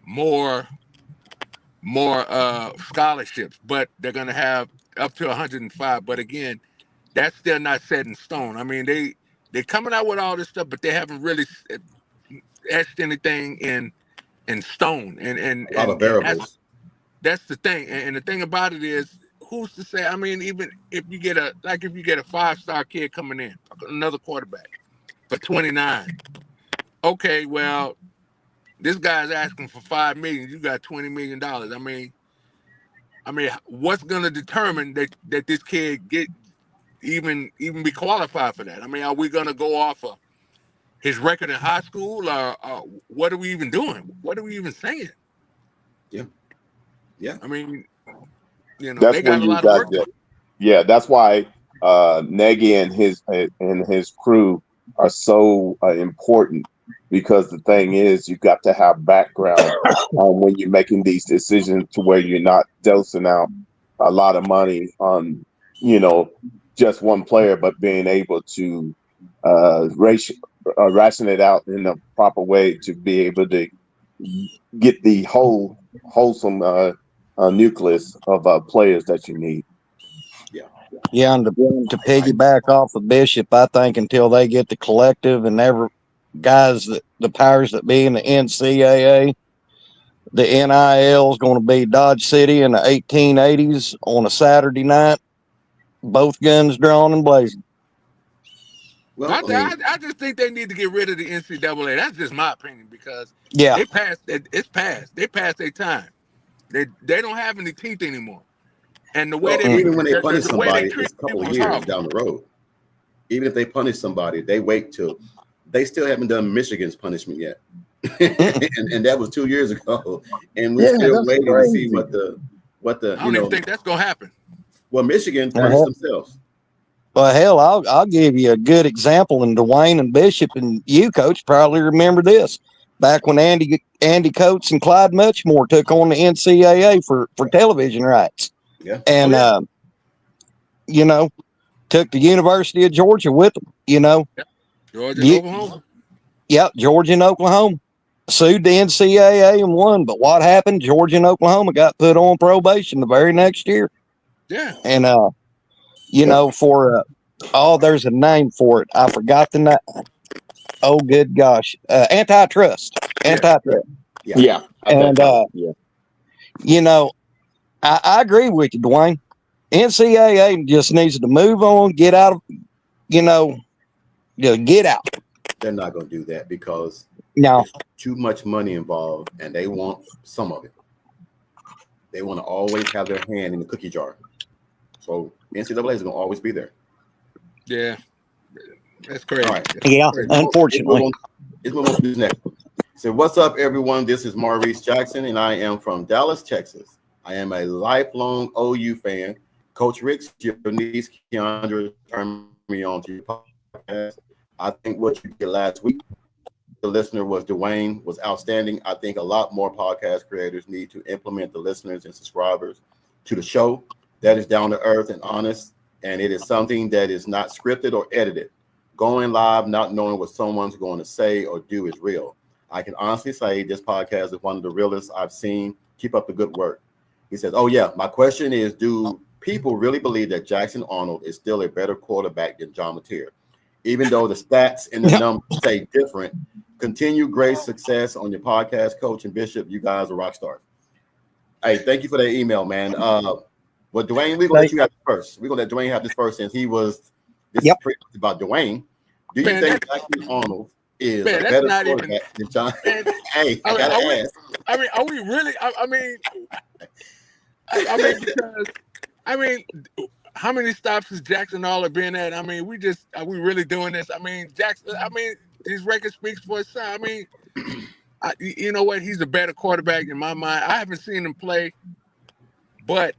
more scholarships, but they're going to have up to 105. But again, that's still not set in stone. I mean, they're coming out with all this stuff, but they haven't really etched anything in stone. And and A lot and, of and that's variables. that's the thing. And the thing about it is, who's to say? I mean, even if you get a 5-star kid coming in, another quarterback for 29. Okay, well, this guy's asking for 5 million. You got $20 million. I mean, what's gonna determine that this kid get even be qualified for that? I mean, are we gonna go off of his record in high school, or what are we even doing? What are we even saying? Yeah. Yeah. I mean, That's they where got a you lot of got work to the do. yeah. That's why Nagy and his crew are so important, because the thing is, you got to have background when you're making these decisions to where you're not dosing out a lot of money on you know just one player, but being able to ration it out in a proper way to be able to get the wholesome nucleus of players that you need. Yeah. Yeah, and to piggyback off of Bishop, I think until they get the collective and every guys that the powers that be in the NCAA, the NIL is going to be Dodge City in the 1880s on a Saturday night, both guns drawn and blazing. Well, I mean, I just think they need to get rid of the NCAA. That's just my opinion, because Yeah, it's passed. They passed their time. They don't have any teeth anymore. And the way well, they be even when they the, punish the way they somebody, treat it's a couple of people is years horrible. down the road. Even if they punish somebody, they wait till they still haven't done Michigan's punishment yet. and that was 2 years ago. And we're yeah, still that's waiting to see crazy. what the I don't even think that's gonna happen. well, Michigan punished Uh-huh. themselves. Well, hell, I'll give you a good example. And Dwayne and Bishop and you, Coach, probably remember this. Back when Andy Coates and Clyde Muchmore took on the NCAA for television rights, Yeah. and you know, took the University of Georgia with them. You know, Georgia and Oklahoma. Yep, Georgia and Oklahoma sued the NCAA and won. But what happened? Georgia and Oklahoma got put on probation the very next year. Yeah. And you know, for there's a name for it. I forgot the name. Oh, good gosh, antitrust. Antitrust. Yeah. Yeah. And you know, I agree with you, Dwayne. NCAA just needs to move on, get out of, get out. They're not going to do that because No, there's too much money involved, and they want some of it. They want to always have their hand in the cookie jar. So NCAA is going to always be there. Yeah. That's crazy. All right. yeah, unfortunately. Let's move on to this next one. So, what's up, everyone? This is Maurice Jackson, and I am from Dallas, Texas. I am a lifelong OU fan. Coach Ricks, your niece Keandra turned me on to your podcast. I think what you did last week, the listener was Dwayne, was outstanding. I think a lot more podcast creators need to implement the listeners and subscribers to the show. That is down to earth and honest, and it is something that is not scripted or edited. Going live, not knowing what someone's going to say or do is real. I can honestly say this podcast is one of the realest I've seen. Keep up the good work. He says, oh, yeah, my question is, do people really believe that Jackson Arnold is still a better quarterback than John Mateer? Even though the stats and the numbers say different, continue great success on your podcast, Coach and Bishop. You guys are rock stars. Hey, thank you for that email, man. Well, Dwayne, we're going to let you have this first. We're going to let Dwayne have this first since he was – this is pretty much about Dwayne. Do you think Jackson Arnold is a better quarterback than John? Hey, I got to ask. I mean, are we really – I mean, because – how many stops has Jackson Arnold been at? I mean, are we really doing this? I mean, his record speaks for itself. I mean, you know what? He's a better quarterback in my mind. I haven't seen him play, but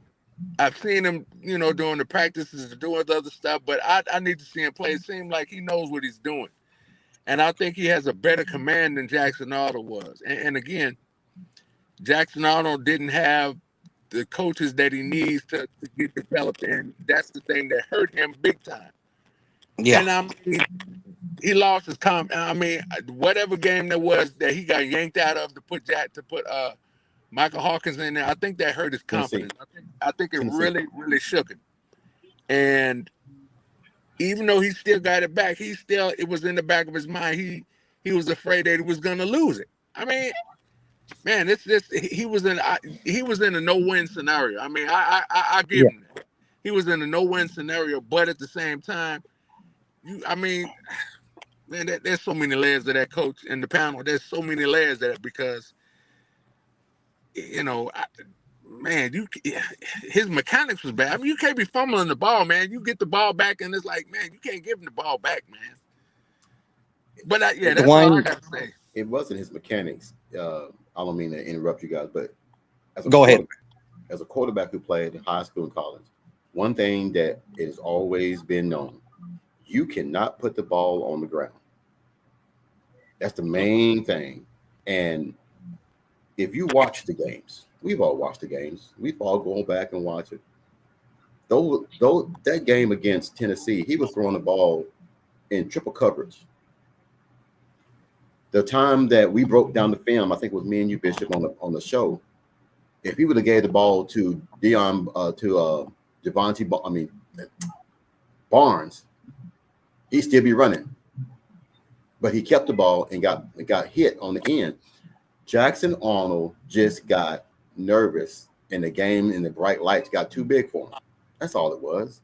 I've seen him, doing the practices and doing the other stuff, but I need to see him play. It seems like he knows what he's doing. And I think he has a better command than Jackson Arnold was. And again, Jackson Arnold didn't have the coaches that he needs to get developed, and that's the thing that hurt him big time. Yeah. And I mean, he lost his I mean, whatever game there was that he got yanked out of to put Michael Hawkins in there, I think that hurt his confidence. I think it really, really shook him. And even though he still got it back, it was in the back of his mind. He was afraid that he was going to lose it. I mean, man, he was in a no-win scenario. I mean, I give him that. He was in a no-win scenario, but at the same time, man, there's so many layers to that coach and the panel. There's so many layers to that because, his mechanics was bad. I mean, you can't be fumbling the ball, man. You get the ball back, and it's like, man, you can't give him the ball back, man. But that's Dwayne, all I got to say. It wasn't his mechanics. I don't mean to interrupt you guys, but go ahead. As a quarterback who played in high school and college, one thing that has always been known, you cannot put the ball on the ground. That's the main thing. And if you watch the games, we've all watched the games. We've all gone back and watch it. Though that game against Tennessee, he was throwing the ball in triple coverage. The time that we broke down the film, I think it was me and you, Bishop, on the show. If he would have gave the ball to Barnes, he'd still be running. But he kept the ball and got hit on the end. Jackson Arnold just got nervous, and the game and the bright lights got too big for him. That's all it was.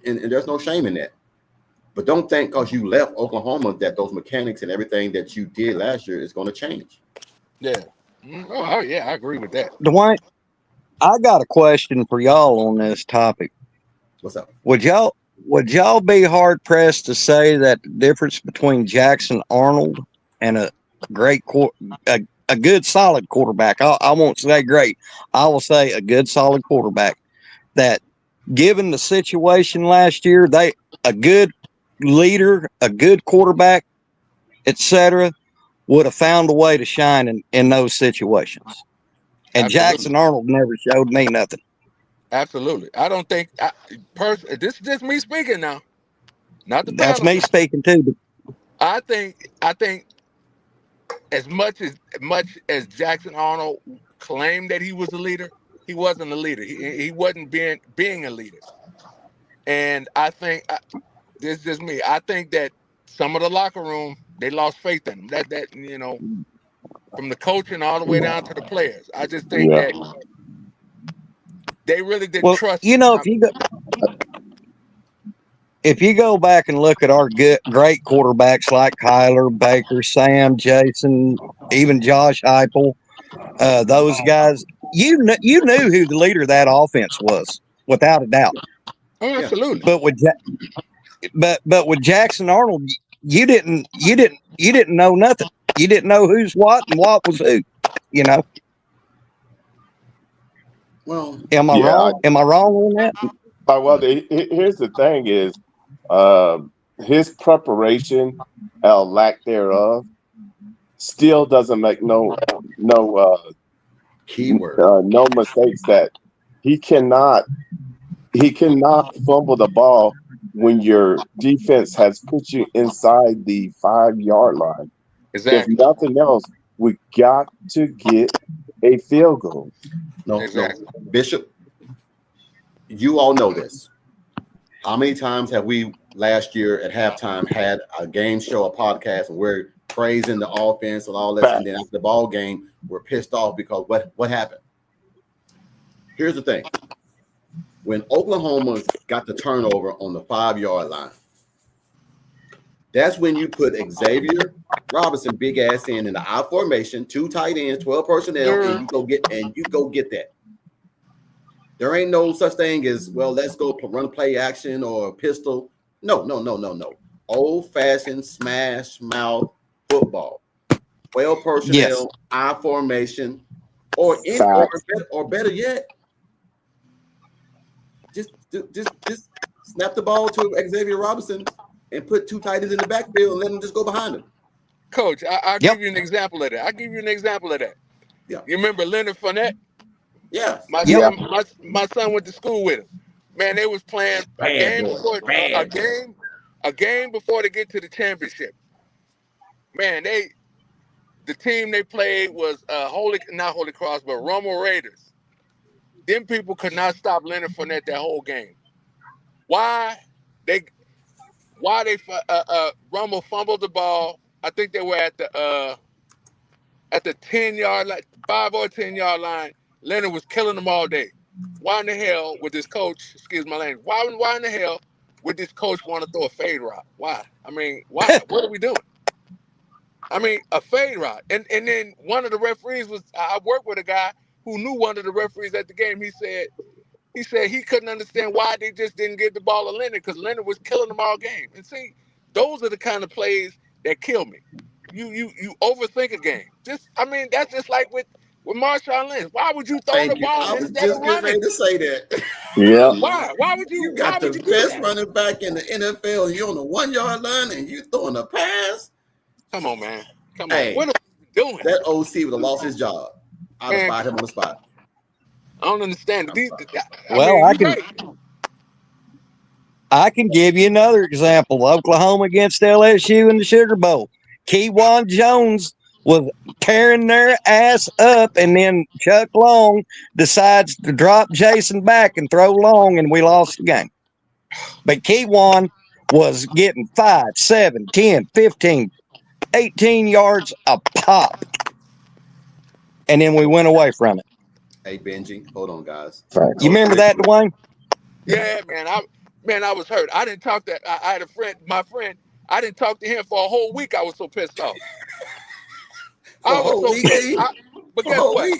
And there's no shame in that. But don't think because you left Oklahoma that those mechanics and everything that you did last year is going to change. Yeah. Oh, yeah, I agree with that. Dwayne, I got a question for y'all on this topic. What's up? Would y'all be hard pressed to say that the difference between Jackson Arnold and a good solid quarterback? I won't say great. I will say a good solid quarterback. That given the situation last year, a good leader, a good quarterback, etc., would have found a way to shine in those situations. And Absolutely. Jackson Arnold never showed me nothing. Absolutely. I don't think this is just me speaking now, not the That's panel. me speaking too. But I think as much as Jackson Arnold claimed that he was a leader, he wasn't a leader. He wasn't being a leader. And this is just me. I think that some of the locker room, they lost faith in him. That from the coaching all the way down to the players. I just think Yeah. that they really didn't well, trust you him. know, if you go back and look at our good, great quarterbacks like Kyler, Baker, Sam, Jason, even Josh Heupel, those guys, you knew who the leader of that offense was without a doubt. Oh, Yeah. absolutely. But but with Jackson Arnold, you didn't know nothing. You didn't know who's what and what was who. You know, Well, am I Yeah. wrong? Am I wrong on that? Well, here's the thing: is his preparation, lack thereof, still doesn't make keyword. no mistakes that he cannot he cannot fumble the ball when your defense has put you inside the 5 yard line. If Exactly. nothing else, we got to get a field goal. No, Exactly. Bishop, you all know this. How many times have we last year at halftime had a game show, a podcast, and we're praising the offense and all this, and then Facts. after the ball game, we're pissed off because what happened? Here's the thing: when Oklahoma got the turnover on the 5 yard line, that's when you put Xavier Robinson, big ass in the I formation, 2 tight ends, 12 personnel, and Sir. you go get that. There ain't no such thing as, well, let's go run play action or pistol. No, no, no, no, no. Old fashioned smash mouth football. 12 Yes. personnel, I formation, or in Facts. or better yet, just snap the ball to Xavier Robinson and put 2 tight ends in the backfield and let them just go behind him. Coach, I'll Yep. give you an example of that. Yeah. You remember Leonard Fournette? Yeah. My Yep. Yeah. son, my son went to school with him. Man, they was playing a Bad game boy. before Bad boy. a game before they get to the championship. Man, the team they played was not Holy Cross, but Romo Raiders. Them people could not stop Leonard Fournette that whole game. Why? They Romo fumbled the ball. I think they were at the 10 yard line, 5 or 10 yard line. Leonard was killing them all day. Why in the hell would this coach, excuse my language, why in the hell would this coach want to throw a fade route? Why? I mean, why? What are we doing? I mean, a fade route. And then one of the referees I worked with a guy who knew one of the referees at the game. He said he couldn't understand why they just didn't give the ball to Leonard because Leonard was killing them all game. And see, those are the kind of plays that kill me. You overthink a game. That's just like with Marshawn Lynch. Why would you throw the Thank you. ball I was instead of just getting ready running? to say that. Yeah. Why? Why would you You why got would the you do best that? running back in the NFL. And you're on the 1 yard line and you throwing a pass. Come on, man. Come on. What Hey, are we doing? that OC would have lost his job. I'd have Man, fired him on the spot. I don't understand. I'm sorry. I Well, mean, you're right. I can give you another example. Oklahoma against LSU in the Sugar Bowl. Keywan Jones was tearing their ass up, and then Chuck Long decides to drop Jason back and throw long, and we lost the game. But Keywan was getting 5, 7, 10, 15, 18 yards a pop, and then we went away from it. Hey, Benji, hold on, guys. Facts. You Coach remember that, Bishop. Dwayne? Yeah, man. I was hurt. I didn't talk to I had a friend, my friend, I didn't talk to him for a whole week. I was so pissed off. For I a was whole so week, pissed. E? But For a guess whole what? week.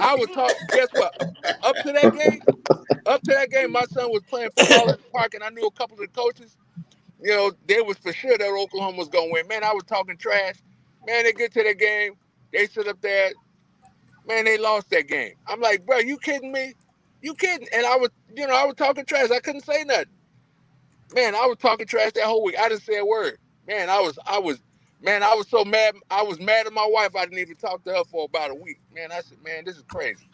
Guess what? Up to that game, my son was playing football in the park, and I knew a couple of the coaches. They was for sure that Oklahoma was gonna win. Man, I was talking trash. Man, they get to the game, they sit up there. Man, they lost that game. I'm like, bro, you kidding me? You kidding? And I was talking trash. I couldn't say nothing. Man, I was talking trash that whole week. I didn't say a word. Man, I was so mad. I was mad at my wife. I didn't even talk to her for about a week. Man, I said, man, this is crazy.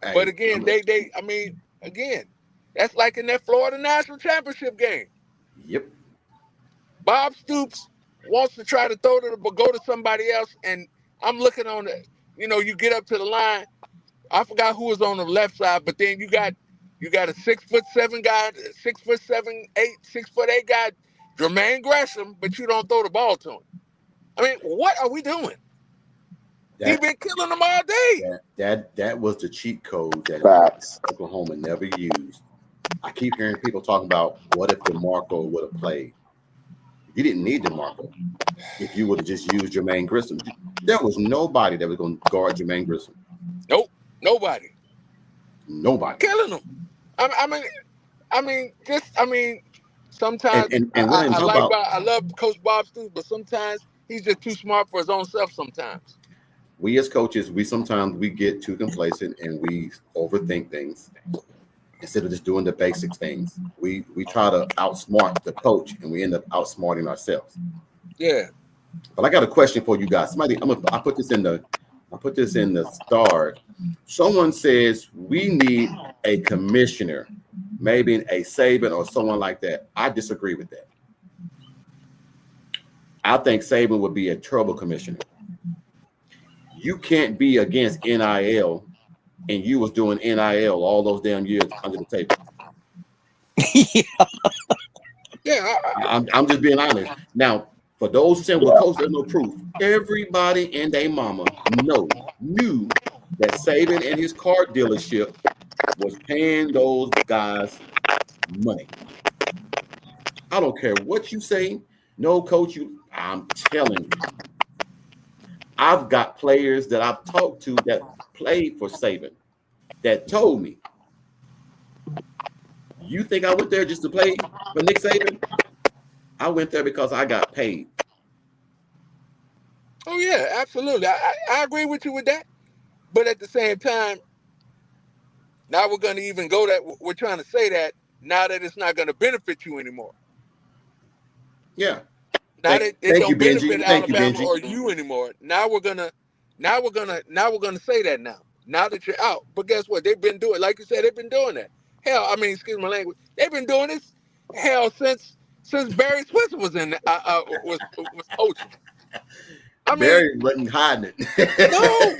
But Hey, again, I mean, again, that's like in that Florida National Championship game. yep. Bob Stoops wants to try to throw to but go to somebody else, and I'm looking on the, you get up to the line. I forgot who was on the left side, but then you got a 6'7" guy, 6'7", 8, 6'8" guy, Jermaine Gresham, but you don't throw the ball to him. I mean, what are we doing? He That been killing them all day. that was the cheat code that Facts. Oklahoma never used. I keep hearing people talking about what if DeMarco would have played. You didn't need DeMarco if you would have just used Jermaine Grissom. There was nobody that was going to guard Jermaine Grissom. Nope, nobody Nobody. killing them. I mean, sometimes And we didn't talk about. I love Coach Bob Stoops, but sometimes he's just too smart for his own self. Sometimes. We as coaches, we sometimes we get too complacent and we overthink things instead of just doing the basic things. We try to outsmart the coach and we end up outsmarting ourselves. Yeah. But I got a question for you guys. I put this in the star. Someone says we need a commissioner, maybe a Saban or someone like that. I disagree with that. I think Saban would be a terrible commissioner. You can't be against NIL, and you was doing NIL all those damn years under the table. Yeah. I'm just being honest. Now, for those saying, well, coach, there's no proof. Everybody and their mama knew that Saban and his car dealership was paying those guys money. I don't care what you say. No, coach, I'm telling you. I've got players that I've talked to that played for Saban that told me, you think I went there just to play for Nick Saban? I went there because I got paid. Oh yeah, absolutely. I agree with you with that. But at the same time, now we're going to even go that we're trying to say that now that it's not going to benefit you anymore. Yeah. Now that it Thank you, don't benefit Benji. Thank you, Alabama Benji. or you anymore. Now we're gonna say that now. Now that you're out. But guess what? They've been doing, like you said, they've been doing that. Hell, I mean, excuse my language. They've been doing this hell since Barry Switzer was was coaching. I mean, Barry wasn't hiding it. no,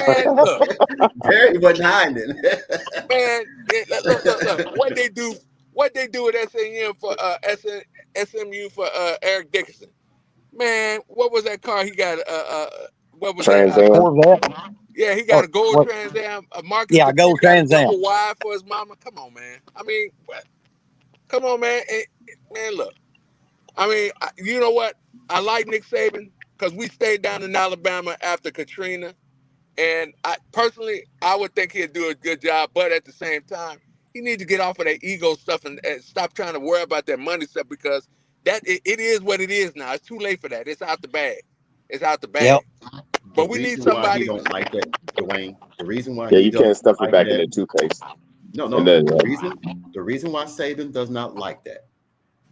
man, look, Barry wasn't hiding it. man, look, what they do at SMU for SMU for Eric Dickerson. Man, what was that car he got? What was that? Trans Am. Corvette. Yeah, he got a gold What? Trans Am. Marcus Yeah, Dupree gold got a Trans Am. double wide for his mama. Come on, man. I mean, what? Come on, man. Man, look. I mean, you know what? I like Nick Saban because we stayed down in Alabama after Katrina, and I would think he'd do a good job. But at the same time, he needs to get off of that ego stuff and stop trying to worry about that money stuff because it is what it is now. It's too late for that. It's out the bag. It's out the Yep. bag. The But we need reason why he somebody. don't like that, Dwayne, the reason why Yeah, he you can't doesn't stuff it like back in that, the toothpaste. no, And then the reason why Saban does not like that,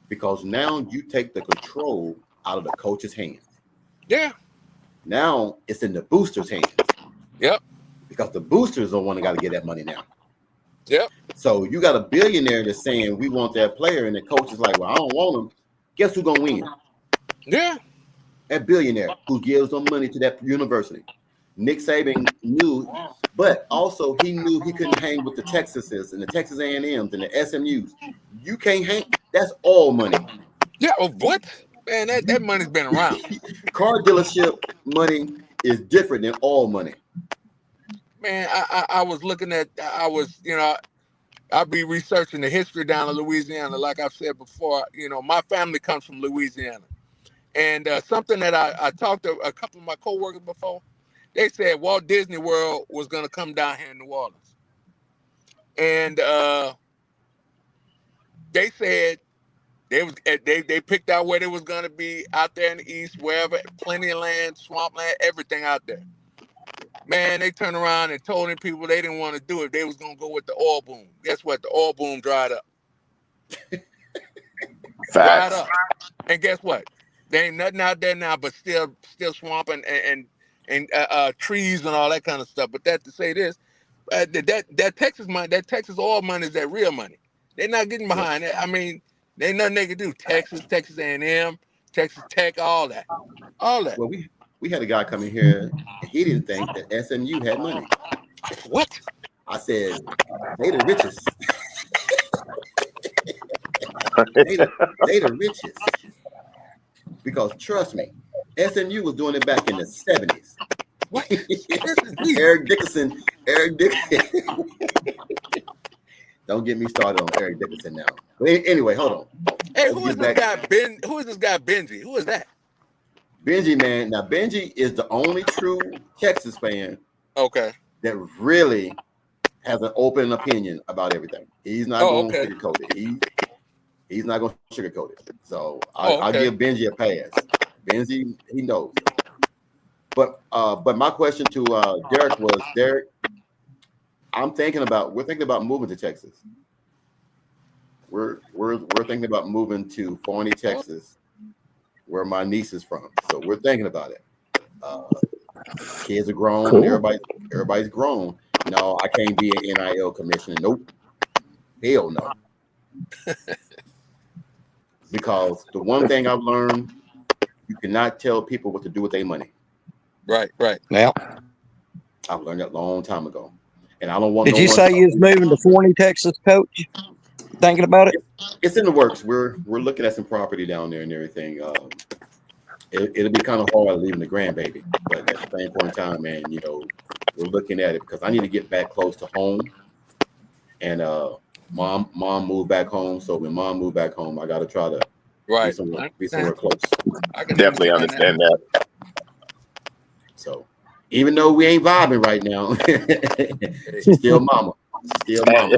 because now you take the control out of the coach's hands. Yeah. Now it's in the boosters' hands. Yep. Because the boosters are the one that got to get that money now. Yep. So you got a billionaire that's saying we want that player, and the coach is like, well, I don't want him. Guess who's gonna win? Yeah. That billionaire who gives them money to that university. Nick Saban knew, but also he knew he couldn't hang with the Texases and the Texas A&Ms and the SMUs. You can't hang. That's all money. Yeah. Oh, what? Man, that money's been around. Car dealership money is different than all money. Man, I was looking at, I'll be researching the history down in Louisiana. Like I've said before, my family comes from Louisiana. And something that I talked to a couple of my coworkers before, they said Walt Disney World was going to come down here in New Orleans. And they said they picked out where it was going to be out there in the east, wherever, plenty of land, swampland, everything out there. Man, they turned around and told them people they didn't want to do it. They was going to go with the oil boom. Guess what? The oil boom dried up. dried Facts. up. And guess what? There ain't nothing out there now, but still swamp and trees and all that kind of stuff. But that to say this, that Texas money, that Texas oil money is that real money. They're not getting Yeah. behind it. I mean, there ain't nothing they can do. Texas A&M, Texas Tech, all that, all that. Well, we had a guy come in here. And he didn't think that SMU had money. What? I said they the richest. They the richest. Because trust me, SMU was doing it back in the 70s. What? Listen, Eric Dickerson. Don't get me started on Eric Dickerson now. But anyway, hold on. Hey, Let's who is get this back. guy Ben? Who is this guy Benji? Who is that? Benji, man. Now, Benji is the only true Texas fan Okay. that really has an open opinion about everything. He's not Oh, going to okay. sugarcoat it. He's not going to sugarcoat it. So Oh, I'll okay. give Benji a pass. Benji, he knows. But my question to Derek was, Derek, we're thinking about moving to Texas. We're thinking about moving to Forney, Texas, where my niece is from. So we're thinking about it. Kids are grown. Cool. Everybody's grown. No, I can't be an NIL commissioner. Nope. Hell no. Because the one thing I've learned, you cannot tell people what to do with their money. Right. Now, I've learned that a long time ago. And I don't want did no you one say you was moving to Forney, Texas, Coach? Thinking about it? It's in the works. We're looking at some property down there and everything. It'll be kind of hard leaving the grandbaby, but at the same point in time, man, we're looking at it because I need to get back close to home. And mom moved back home, so when mom moved back home, I got to try to Right. be somewhere close. I can Definitely understand that. So even though we ain't vibing right now, she's still mama. She's still mama.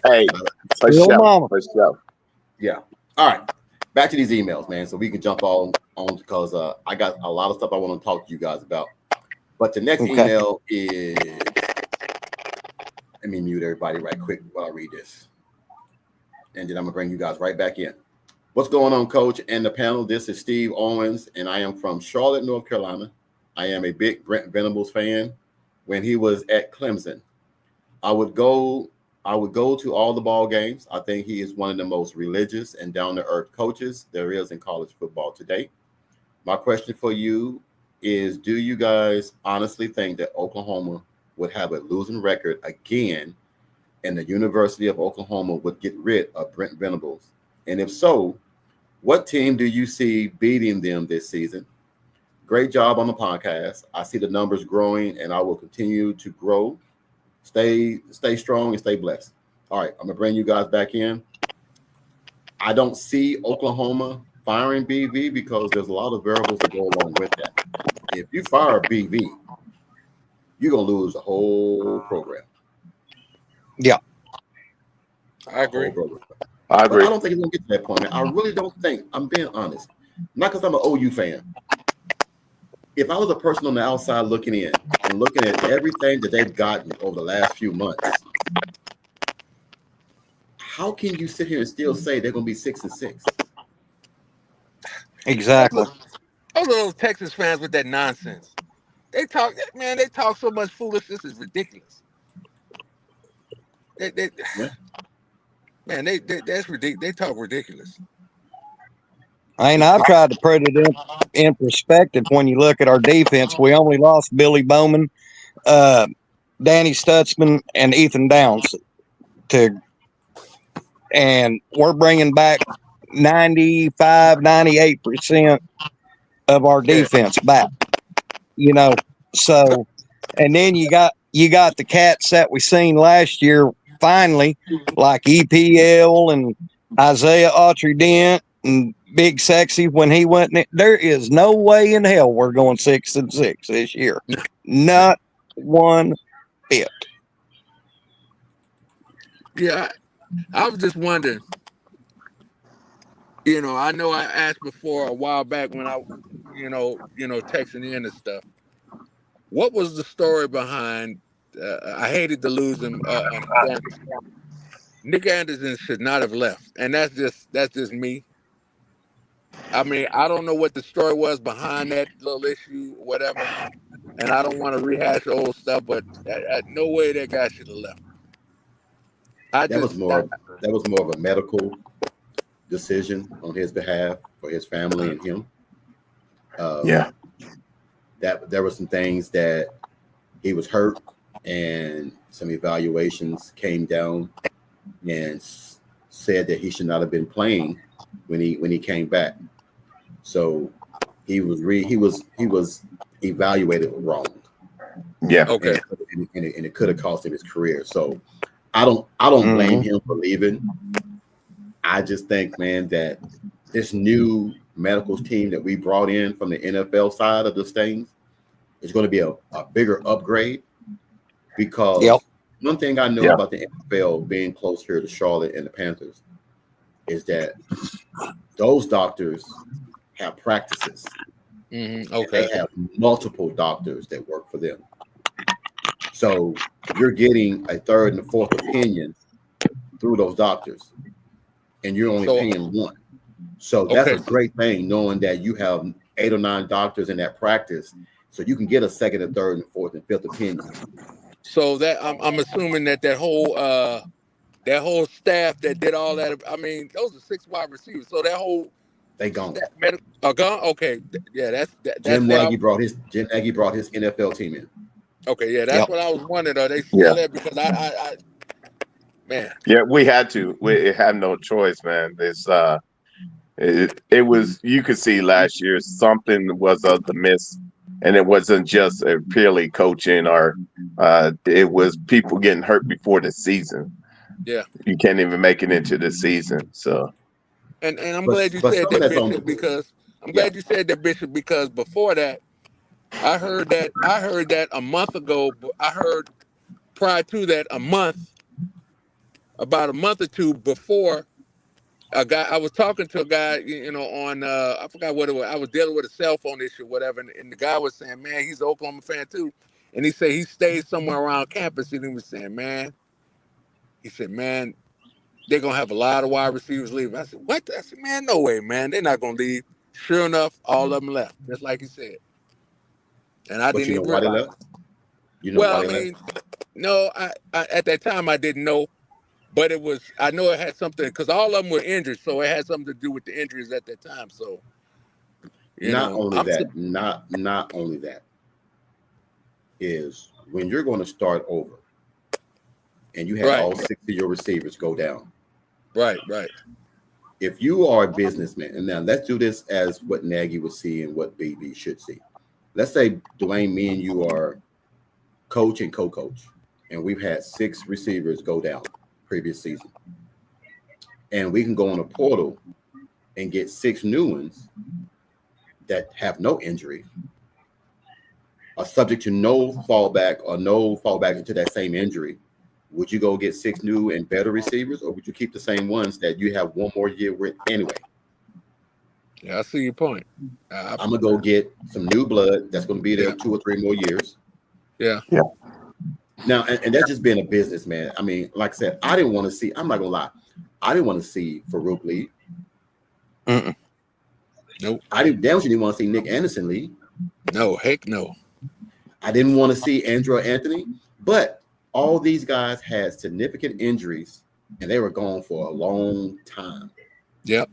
Hey, for Little sure. mama. For sure. Yeah. All right. Back to these emails, man. So we can jump on because I got a lot of stuff I want to talk to you guys about. But the next email is, let me mute everybody right quick while I read this. And then I'm going to bring you guys right back in. What's going on, Coach and the panel? This is Steve Owens, and I am from Charlotte, North Carolina. I am a big Brent Venables fan. When he was at Clemson, I would go to all the ball games. I think he is one of the most religious and down-to-earth coaches there is in college football today. My question for you is, do you guys honestly think that Oklahoma would have a losing record again and the University of Oklahoma would get rid of Brent Venables? And if so, what team do you see beating them this season? Great job on the podcast. I see the numbers growing, and I will continue to grow. Stay strong and stay blessed. All right, I'm going to bring you guys back in. I don't see Oklahoma firing BV because there's a lot of variables that go along with that. If you fire BV, you're going to lose the whole program. Yeah. I agree. I But agree. I don't think it's going to get to that point, man. I really don't think. I'm being honest. Not because I'm an OU fan. If I was a person on the outside looking in and looking at everything that they've gotten over the last few months, how can you sit here and still say they're going to be 6-6? Exactly. Those are those Texas fans with that nonsense. They talk so much foolishness. It's ridiculous. That's ridiculous. They talk ridiculous. I mean, I've tried to put it in perspective when you look at our defense. We only lost Billy Bowman, Danny Stutzman, and Ethan Downs. And we're bringing back 95, 98% of our defense back. So, and then you got the cats that we seen last year finally, like EPL and Isaiah Autry-Dent and Big Sexy when he went in. There is no way in hell we're going 6-6 this year. Not one bit. Yeah, I was just wondering. I know I asked before a while back when I, texting in and stuff. What was the story behind? I hated to lose him. Nick Anderson should not have left, and that's just me. I mean, I don't know what the story was behind that little issue, whatever, and I don't want to rehash the old stuff, but no way that guy should have left. I That was just, more that was more of a medical decision on his behalf for his family and him. Yeah. That there were some things that he was hurt, and some evaluations came down and said that he should not have been playing when he came back. So he was evaluated wrong, Yeah. okay. and it could have cost him his career. So I don't blame him for leaving. I just think, man, that this new medical team that we brought in from the NFL side of this thing is going to be a bigger upgrade, because one thing I know about the NFL being close here to Charlotte and the Panthers is that those doctors have practices. Okay. They have multiple doctors that work for them. So you're getting a third and a fourth opinion through those doctors, and you're only paying one. So that's a great thing, knowing that you have 8 or 9 doctors in that practice, so you can get a second and third and fourth and fifth opinion. So that I'm assuming that whole staff that did all that. I mean, those are 6 wide receivers. So that whole They gone. Gone. Okay, yeah, that's Jim what Nagy brought his NFL team in. Okay, yeah, that's what I was wondering. Are they still there? Because I man. Yeah, we had to. We had no choice, man. It was, you could see last year something was of the miss, and it wasn't just purely coaching, or it was people getting hurt before the season. Yeah, you can't even make it into the season. So, and I'm glad you said that, Bishop, because glad you said that, Bishop, because before that, I heard that a month ago. I heard prior to that about a month or two before. I was talking to a guy, on I forgot what it was. I was dealing with a cell phone issue, whatever, and the guy was saying, man, he's an Oklahoma fan too, and he said he stayed somewhere around campus, and he was saying, man, they're gonna have a lot of wide receivers leave. I said, what? I said, man, no way, man, they're not gonna leave. Sure enough, all of them left, just like he said, and I didn't even realize. Why they left? Why they left? No, I at that time I didn't know. But I know it had something, because all of them were injured, so it had something to do with the injuries at that time. So, not only that is when you're going to start over, and you have all 6 of your receivers go down. Right. If you are a businessman, and now let's do this as what Nagy would see and what BB should see. Let's say, Dwayne, me and you are coach and co-coach, and we've had 6 receivers go down previous season, and we can go on a portal and get 6 new ones that have no injury, are subject to no fallback into that same injury. Would you go get 6 new and better receivers, or would you keep the same ones that you have one more year with anyway? Yeah, I see your point. I'm gonna go get some new blood that's going to be there 2 or 3 more years. Yeah. Now, and that's just being a businessman. I mean, like I said, I didn't want to see. I'm not gonna lie, I didn't want to see Farouk leave. Nope. I didn't want to see Nick Anderson leave. No, heck no. I didn't want to see Andrew Anthony. But all these guys had significant injuries, and they were gone for a long time. Yep.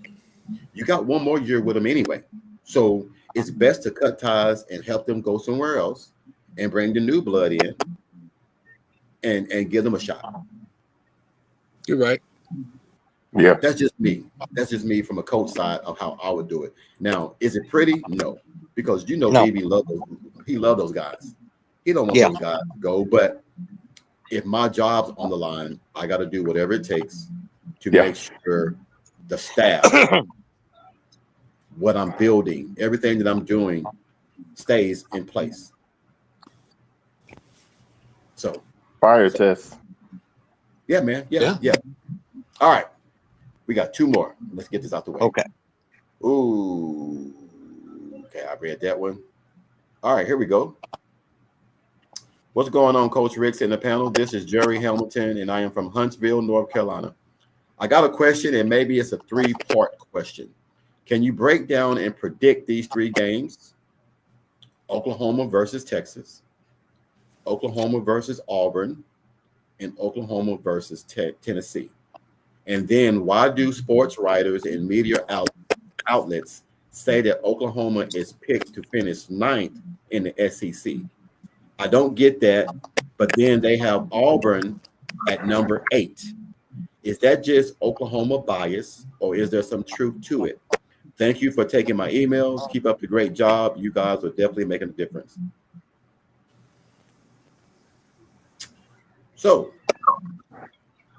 You got 1 more year with them anyway, so it's best to cut ties and help them go somewhere else, and bring the new blood in. And give them a shot. You're right. Yeah. That's just me. That's just me from a coach side of how I would do it. Now, is it pretty? No, because BB loved those guys. He don't want those guys to go. But if my job's on the line, I got to do whatever it takes to make sure the staff, what I'm building, everything that I'm doing, stays in place. So. Fire test. Yeah, man. Yeah. All right. We got 2 more. Let's get this out the way. Okay. Ooh. Okay, I read that one. All right, here we go. What's going on, Coach Ricks in the panel? This is Jerry Hamilton, and I am from Huntsville, North Carolina. I got a question, and maybe it's a 3-part question. Can you break down and predict these three games? Oklahoma versus Texas, Oklahoma versus Auburn, and Oklahoma versus Tennessee. And then why do sports writers and media outlets say that Oklahoma is picked to finish ninth in the SEC? I don't get that. But then they have Auburn at number 8. Is that just Oklahoma bias, or is there some truth to it? Thank you for taking my emails. Keep up the great job. You guys are definitely making a difference. So,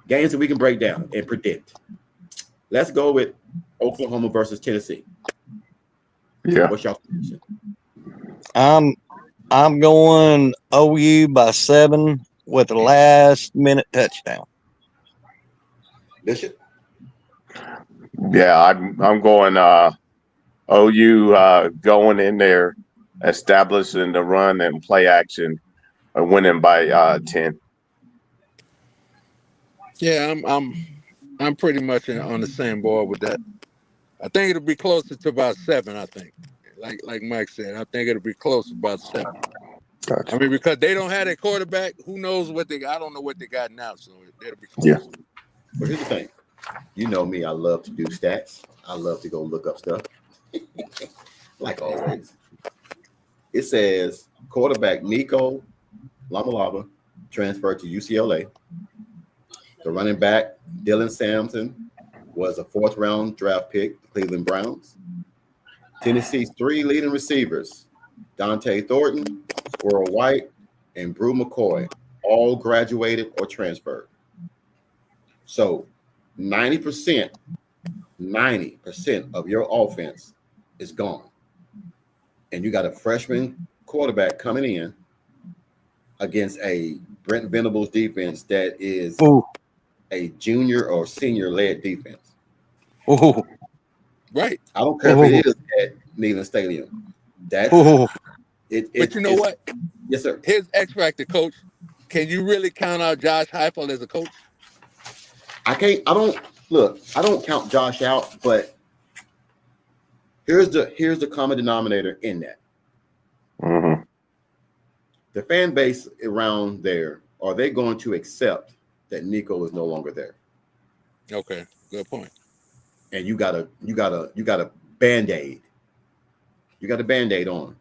games that we can break down and predict. Let's go with Oklahoma versus Tennessee. Yeah. What's y'all prediction? I'm going OU by 7 with a last minute touchdown. Bishop? Yeah, I'm going OU going in there, establishing the run and play action, winning by 10. Yeah, I'm pretty much on the same board with that. I think it'll be closer to about 7. I think, like Mike said, I think it'll be close to about 7. Gotcha. I mean, because they don't have a quarterback. Who knows what they? I don't know what they got now, so it'll be close. Yeah. But here's the thing. You know me, I love to do stats. I love to go look up stuff. Like always. It says quarterback Nico Lamalava transferred to UCLA. The running back Dylan Sampson was a 4th round draft pick, the Cleveland Browns. Tennessee's 3 leading receivers, Dante Thornton, Squirrel White, and Brew McCoy, all graduated or transferred. So 90% of your offense is gone. And you got a freshman quarterback coming in against a Brent Venables defense that is a junior or senior led defense. Ooh. Right. I don't care if it is at Neyland Stadium. That's it. But you know what? Yes, sir. Here's X Factor, coach. Can you really count out Josh Heupel as a coach? I don't count Josh out, but here's the common denominator in that. Mm-hmm. The fan base around there, are they going to accept that Nico is no longer there? Okay, good point. And you got a Band-Aid. You got a Band-Aid on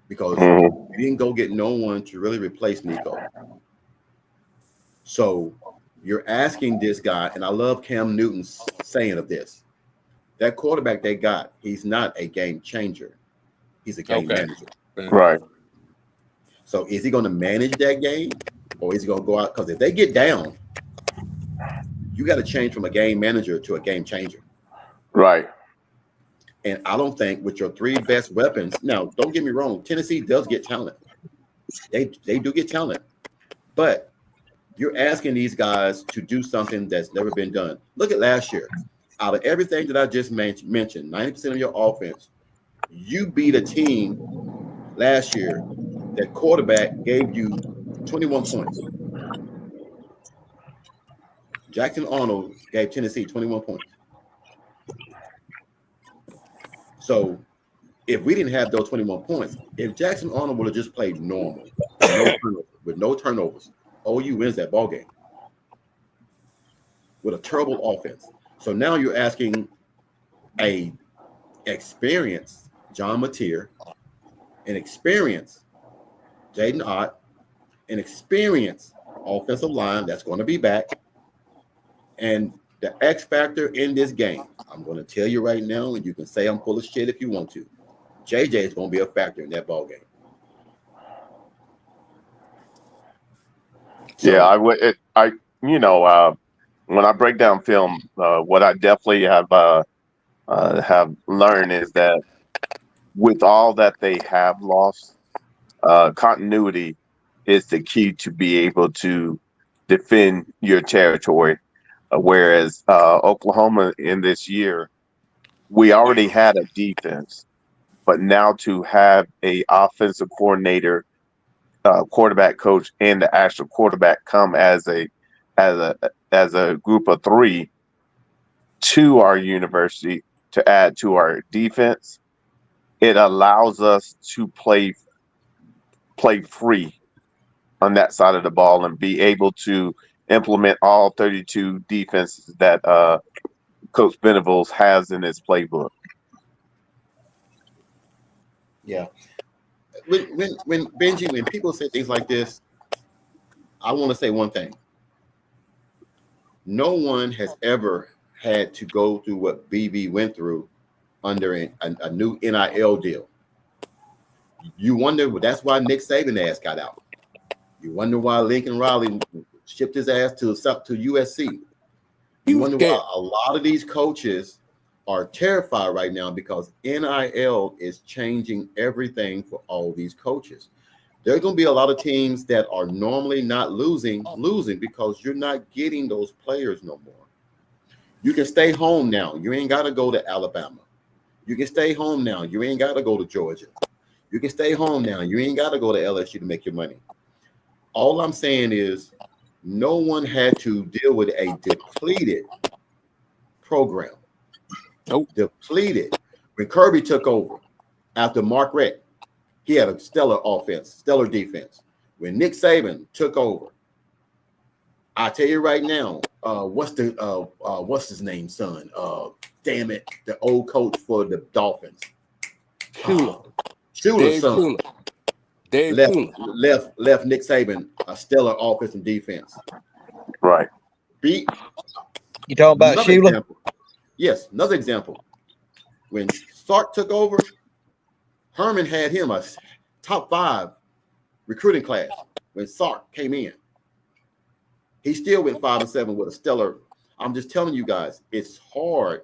because you didn't go get no one to really replace Nico. So you're asking this guy, and I love Cam Newton's saying of this. That quarterback they got, he's not a game changer. He's a game manager. Right. So is he going to manage that game, or is he going to go out? Because if they get down, you got to change from a game manager to a game changer. Right. And I don't think with your 3 best weapons. Now, don't get me wrong. Tennessee does get talent. They do get talent, but you're asking these guys to do something that's never been done. Look at last year. Out of everything that I just mentioned, 90% of your offense, you beat a team last year that quarterback gave you 21 points. Jackson Arnold gave Tennessee 21 points. So if we didn't have those 21 points, if Jackson Arnold would have just played normal, with no turnovers, OU wins that ball game with a terrible offense. So now you're asking a experienced John Mateer, an experienced Jaden Ott, an experienced offensive line that's going to be back, and the X factor in this game. I'm going to tell you right now, and you can say I'm full of shit if you want to. JJ is going to be a factor in that ball game. So, yeah, when I break down film, what I definitely have learned is that with all that they have lost, continuity is the key to be able to defend your territory. Whereas Oklahoma in this year, we already had a defense, but now to have a offensive coordinator, quarterback coach, and the actual quarterback come as a group of 3 to our university, to add to our defense, it allows us to play free on that side of the ball and be able to implement all 32 defenses that Coach Venables has in his playbook. Yeah. When Benji, when people say things like this, I want to say one thing. No one has ever had to go through what BB went through under a new NIL deal. You wonder, that's why Nick Saban ass got out. You wonder why Lincoln Riley shipped his ass to USC. You wonder why a lot of these coaches are terrified right now because NIL is changing everything for all these coaches. There's going to be a lot of teams that are normally not losing because you're not getting those players no more. You can stay home now. You ain't got to go to Alabama. You can stay home now. You ain't got to go to Georgia. You can stay home now. You ain't got to go to LSU to make your money. All I'm saying is no one had to deal with a depleted program. Nope. Depleted. When Kirby took over after Mark Richt, he had a stellar offense, stellar defense. When Nick Saban took over, I tell you right now, what's his name, son? Damn it, the old coach for the Dolphins. Shula's son. Left Nick Saban a stellar offense and defense. Right. You talking about Shula? Example. Yes, another example. When Sark took over, Herman had him a top 5 recruiting class when Sark came in. He still went 5-7 with a stellar. I'm just telling you guys, it's hard,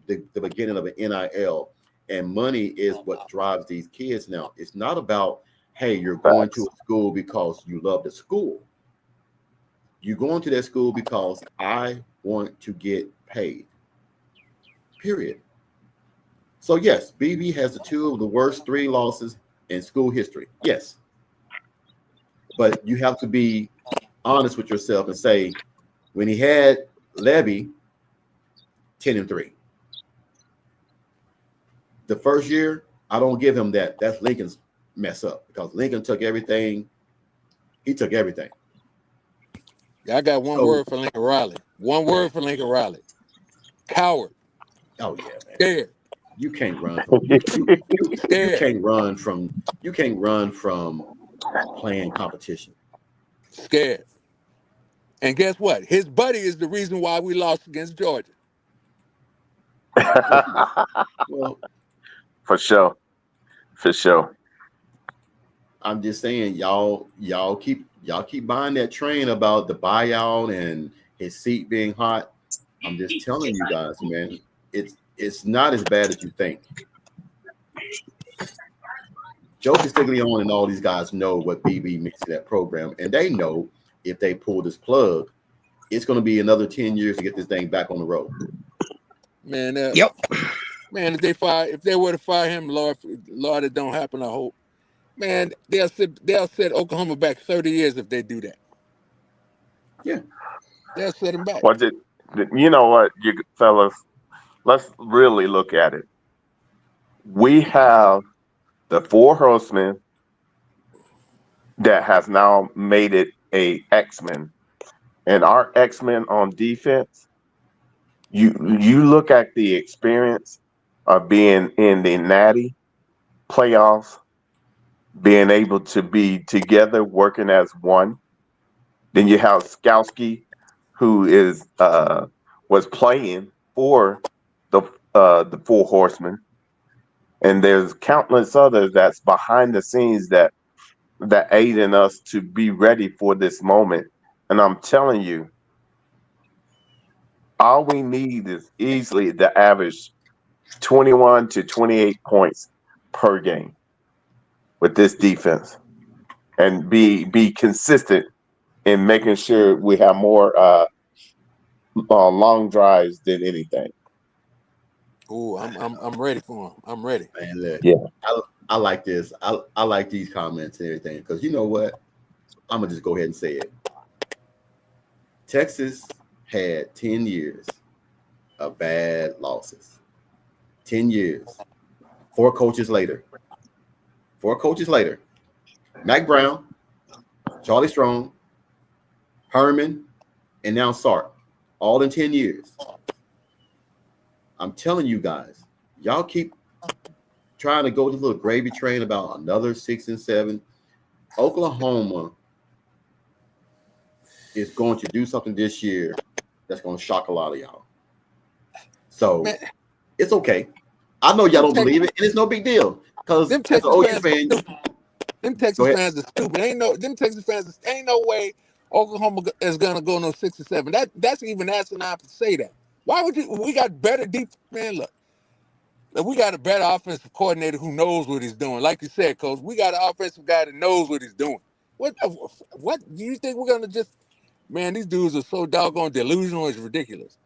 the beginning of an NIL, and money is what drives these kids now. It's not about, hey, you're going to a school because you love the school. You're going to that school because I want to get paid. Period. So yes, BB has the 2 of the worst 3 losses in school history. Yes. But you have to be honest with yourself and say, when he had Levy, 10-3. The first year, I don't give him that. That's Lincoln's mess up because Lincoln took everything. He took everything. I got one word for Lincoln Riley. One word for Lincoln Riley. Coward. Oh yeah, man. Scared. You can't run from you can't run from playing competition. Scared. And guess what? His buddy is the reason why we lost against Georgia. Well, for sure. I'm just saying, y'all keep buying that train about the buyout and his seat being hot. I'm just telling you guys, man, it's not as bad as you think. Joe Castiglione and all these guys know what BB means to that program, and they know if they pull this plug, it's going to be another 10 years to get this thing back on the road. Man, Yep. Man, if they were to fire him, Lord, it don't happen. I hope. Man, they'll set Oklahoma back 30 years if they do that. Yeah, they'll set him back. You know what, you fellas? Let's really look at it. We have the 4 horsemen that has now made it a X-Men, and our X-Men on defense. You look at the experience of being in the Natty playoffs, being able to be together, working as one. Then you have Skowski, who is was playing for the 4 horsemen, and there's countless others that's behind the scenes that aid in us to be ready for this moment. And I'm telling you, all we need is easily the average 21 to 28 points per game with this defense, and be consistent in making sure we have more long drives than anything. Oh, I'm ready for him. I'm ready. Man, look, yeah, I like this. I like these comments and everything because you know what? I'm gonna just go ahead and say it. Texas had 10 years of bad losses. 10 years. 4 coaches later. 4 coaches later. Mac Brown, Charlie Strong, Herman, and now Sark. All in 10 years. I'm telling you guys, y'all keep trying to go to the little gravy train about another 6 and 7. Oklahoma is going to do something this year that's going to shock a lot of y'all. So Man, it's okay. I know y'all them don't believe it, and it's no big deal. Because them as an Texas OU fans, fan, them go Texas ahead. fans are stupid. Them Texas fans. Ain't no way Oklahoma is gonna go no 6 or 7. That's even asinine to say that. Why would you? We got better deep. Man, look, we got a better offensive coordinator who knows what he's doing. Like you said, Coach, we got an offensive guy that knows what he's doing. What do you think we're gonna just? Man, these dudes are so doggone delusional. It's ridiculous.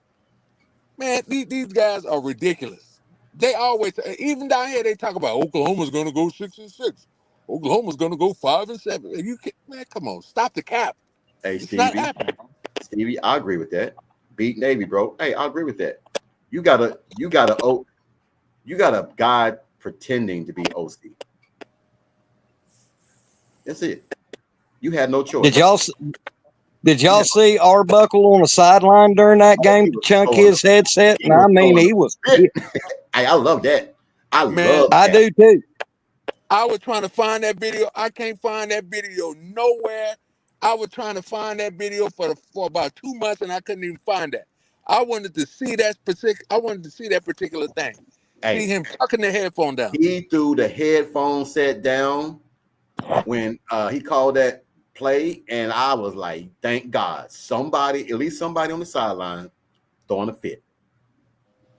Man, these guys are ridiculous. They always, even down here, they talk about Oklahoma's going to go 6 and 6. Oklahoma's going to go 5 and 7. Man, come on, stop the cap. Hey, It's not Stevie. happening. Stevie, I agree with that. Beat Navy, bro. Hey, I agree with that. You got a guy pretending to be OC. That's it. You had no choice. Did y'all see Arbuckle on the sideline during that game He to was chunk throwing his headset? he And was I mean, throwing he was. Hey, I love that. I Man, love I that. do too. I was trying to find that video. I can't find that video nowhere. I was trying to find that video for about 2 months, and I couldn't even find that. I wanted to see that particular thing. See Hey, him tucking the headphone down. he threw the headphone set down when he called that play, and I was like, thank God. At least somebody on the sideline throwing a fit.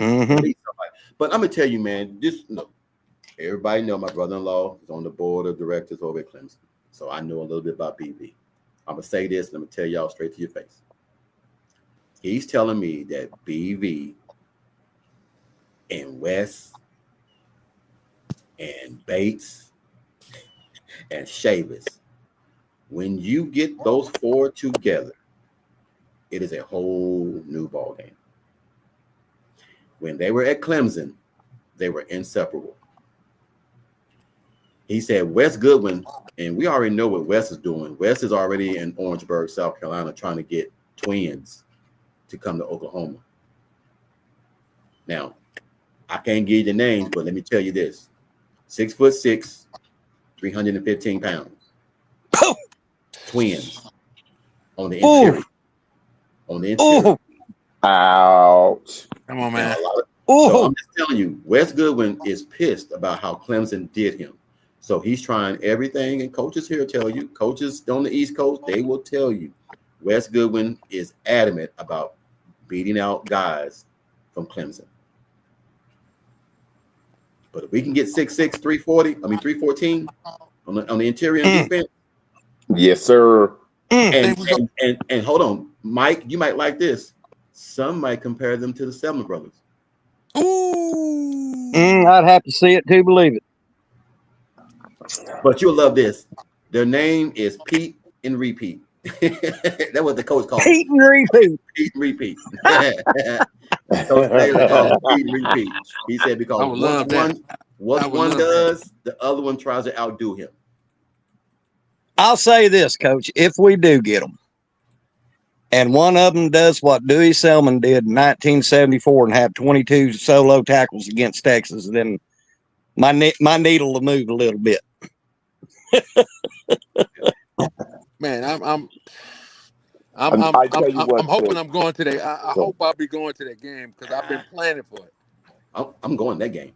Mm-hmm. At least somebody. But I'm gonna tell you, man, everybody know my brother-in-law is on the board of directors over at Clemson. So I know a little bit about BV. I'm gonna say this and I'm gonna tell y'all straight to your face. He's telling me that BV and West and Bates and Chavis, when you get those 4 together, it is a whole new ball game. When they were at Clemson, they were inseparable. He said Wes Goodwin, and we already know what Wes is doing. Wes is already in Orangeburg, South Carolina, trying to get twins to come to Oklahoma. Now, I can't give you the names, but let me tell you this: 6'6", 315 pounds, twins on the interior. On the interior. Ouch. Come on, man. So I'm just telling you, Wes Goodwin is pissed about how Clemson did him. So he's trying everything, and coaches here tell you, coaches on the East Coast, they will tell you, Wes Goodwin is adamant about beating out guys from Clemson. But if we can get 6'6", 314 on the interior and defense. Yes, sir. And hold on, Mike, you might like this. Some might compare them to the Selman brothers. Ooh. I'd have to see it to believe it. But you'll love this. Their name is Pete and Repeat. That's what the coach called Pete and Repeat. Pete and Repeat. Coach Taylor called him Pete and Repeat. He said because I would love that. once one does, the other one tries to outdo him. I'll say this, Coach. If we do get them, and one of them does what Dewey Selman did in 1974 and have 22 solo tackles against Texas, then my needle will move a little bit. Man, I'm hoping I'm going to that. I hope I'll be going to that game because I've been planning for it. I'm going that game.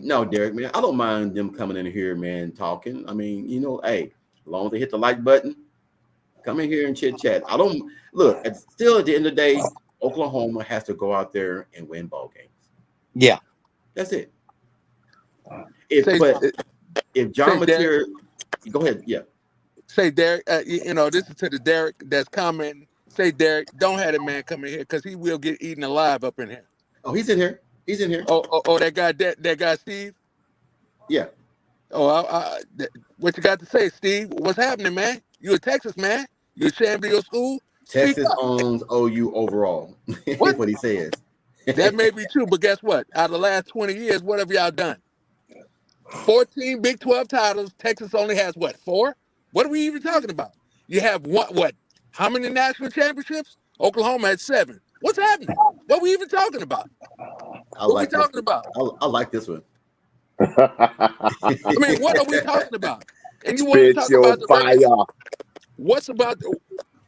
No, Derek, man, I don't mind them coming in here, man, talking. I mean, hey, as long as they hit the like button, come in here and chit chat. I don't look. Still, at the end of the day, Oklahoma has to go out there and win ball games. Yeah, that's it. If John Mateer, go ahead, yeah. Say Derek, this is to the Derek that's commenting. Say Derek, don't have that man come in here because he will get eaten alive up in here. Oh, he's in here. He's in here. Oh, that guy Steve. Yeah. Oh, what you got to say, Steve? What's happening, man? You a Texas man? You ashamed of your school? Texas owns OU overall. That's what he says. That may be true, but guess what? Out of the last 20 years, what have y'all done? 14 Big 12 titles. Texas only has what, 4? What are we even talking about? You have what? How many national championships? Oklahoma had 7. What's happening? What are we even talking about? I What are we like this. talking about? I like this one. I mean, what are we talking about? And you want to Spit talk about your the record? fire.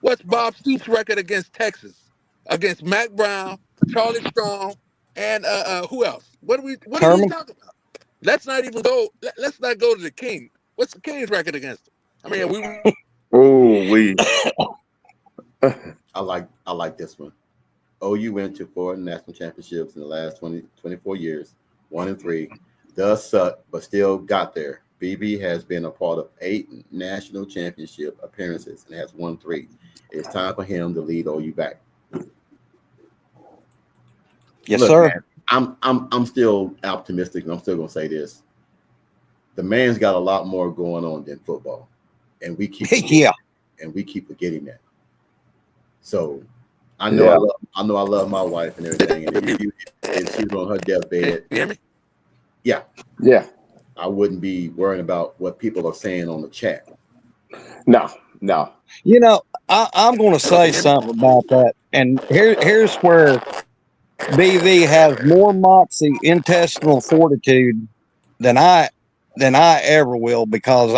What's Bob Stoops' record against Texas? Against Mac Brown, Charlie Strong, and who else? What are we Herman. talking about? Let's not even go. Let's not go to the King. What's the King's record against him? I mean, Ooh, we. I like this one. OU went to 4 national championships in the last 24 years, 1 and 3. Does suck, but still got there. BB has been a part of 8 national championship appearances and has won 3. It's time for him to lead OU back. Yes, Look, sir. man, I'm still optimistic, and I'm still gonna say this. The man's got a lot more going on than football, and we keep Yeah. forgetting that. So I Yeah. know I love my wife and everything, and if she was on her deathbed, you hear me? yeah, Yeah. I wouldn't be worrying about what people are saying on the chat. No. You know, I'm going to say something about that. And here's where BV has more moxie, intestinal fortitude than I ever will, because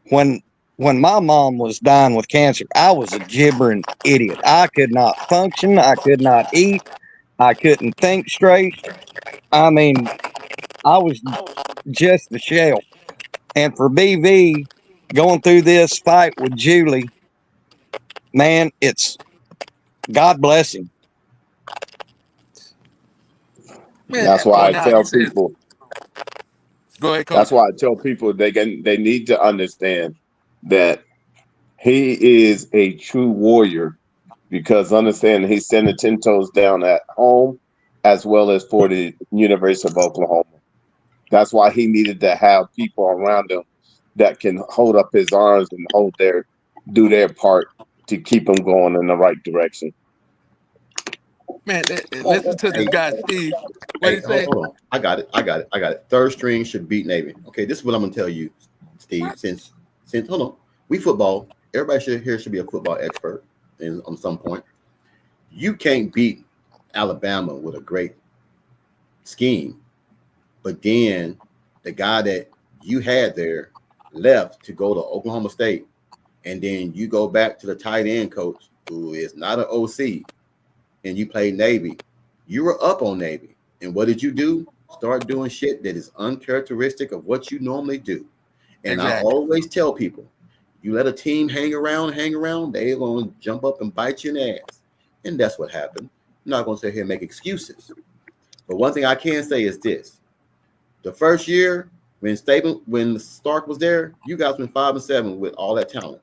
when my mom was dying with cancer, I was a gibbering idiot. I could not function. I could not eat. I couldn't think straight. I mean, I was just a shell. And for BV going through this fight with Julie, man, it's God bless him. Man, That's why oh I no, tell you said. people. Go ahead, That's coach. why I tell people they need to understand that he is a true warrior, because understand he's standing 10 toes down at home as well as for the University of Oklahoma. That's why he needed to have people around him that can hold up his arms and do their part to keep him going in the right direction. Man, listen to this Hey, guy, Steve. What hey, he say? hold on. I got it. Third string should beat Navy. Okay, this is what I'm gonna tell you, Steve. Since hold on, we football. Everybody should be a football expert on some point. You can't beat Alabama with a great scheme, but then the guy that you had there left to go to Oklahoma State, and then you go back to the tight end coach who is not an OC, and you play Navy. You were up on Navy, and what did you do? Start doing shit that is uncharacteristic of what you normally do. And I Exactly. always tell people, you let a team hang around, they're going to jump up and bite you in the ass. And that's what happened. I'm not going to sit here and make excuses. But one thing I can say is this. The first year, when Stark was there, you guys went 5-7 with all that talent.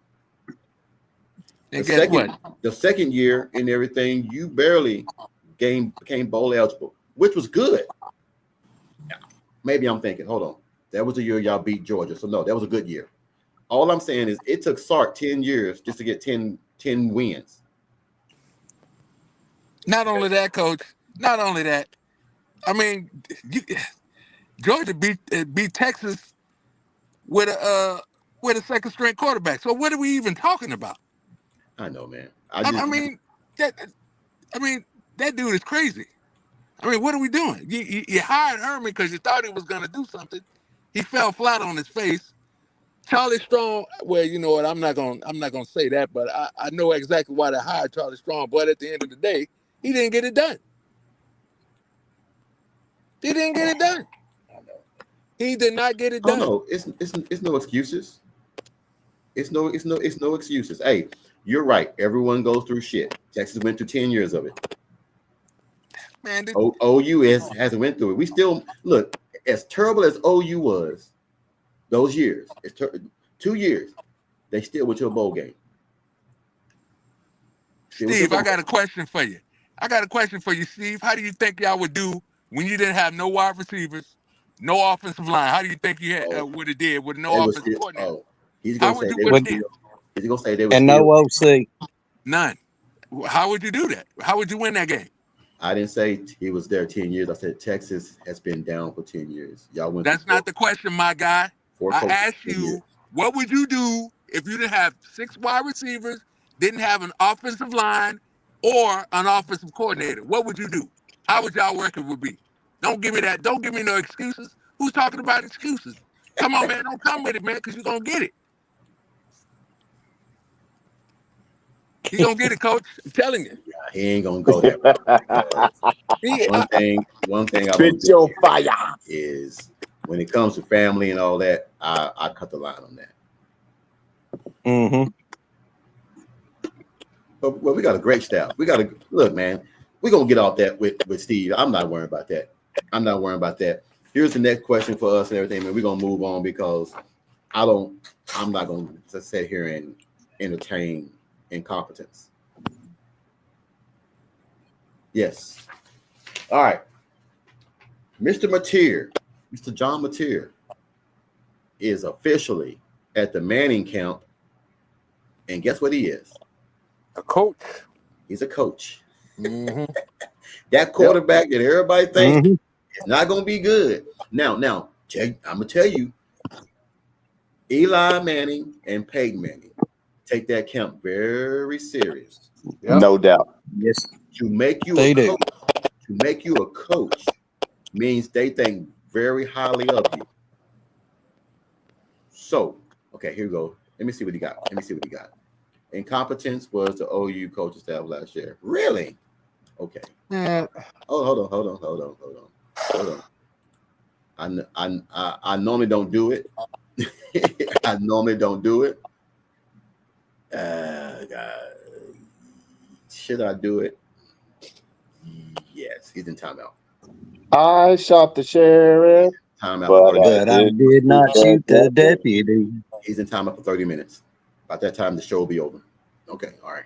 And guess what? The second year and everything, you barely became bowl eligible, which was good. Maybe I'm thinking, hold on. That was the year y'all beat Georgia. So no, that was a good year. All I'm saying is it took Sark 10 years just to get 10 wins. Not only that, coach. Not only that. I mean, Georgia beat Texas with a second string quarterback. So what are we even talking about? I know, man. I mean that dude is crazy. I mean, what are we doing? You hired Herman because you thought he was going to do something. He fell flat on his face. Charlie Strong. Well, you know what? I'm not gonna say that, but I know exactly why they hired Charlie Strong. But at the end of the day, he didn't get it done. He didn't get it done. I know. He did not get it Oh done. no, it's no excuses. It's no excuses. Hey, you're right. Everyone goes through shit. Texas went through 10 years of it. Man, OU hasn't went through it. We still look as terrible as OU was those years. 2 years. They still went to a bowl game. Steve, I got a question for you. Steve. How do you think y'all would do when you didn't have no wide receivers, no offensive line? How do you think you would have did with no They was offensive still, coordinator? he's How gonna would say you they would were have did? still. He's gonna say they were And still. no OC. None. How would you do that? How would you win that game? I didn't say he was there 10 years. I said Texas has been down for 10 years. Y'all went That's through not the question, my guy. four I coaches asked in 10 years. you, what would you do if you didn't have 6 wide receivers, didn't have an offensive line, or an offensive coordinator? What would you do? How would y'all record would be? Don't give me that. Don't give me no excuses. Who's talking about excuses? Come on, man. Don't come with it, man, because you're going to get it. You're going to get it, coach. I'm telling you. He ain't gonna go that route. He, One thing I Spit will your do fire. is when it comes to family and all that, I cut the line on that. Mm-hmm. But well, we got a great staff. We got to look, man. We're gonna get off that with Steve. I'm not worried about that. I'm not worried about that. Here's the next question for us and everything, man. We're gonna move on because I'm not gonna just sit here and entertain incompetence. Yes. All right. Mr. Mateer, Mr. John Mateer is officially at the Manning camp. And guess what he is? a coach. He's a coach. Mm-hmm. That quarterback that everybody thinks Mm-hmm. is not going to be good. Now, I'm going to tell you, Eli Manning and Peyton Manning take that camp very serious. Yep. No doubt. Yes, To make you they a do. coach, to make you a coach means they think very highly of you. So, okay, here we go. Let me see what he got. Incompetence was the OU coaching staff last year. Really? Okay. Yeah. Oh, hold on. I normally don't do it. I normally don't do it. God. Should I do it? Yes, he's in timeout. I shot the sheriff, Timeout but for 30 minutes. But I did not shoot the deputy. He's in timeout for 30 minutes. By that time, the show will be over. Okay, all right.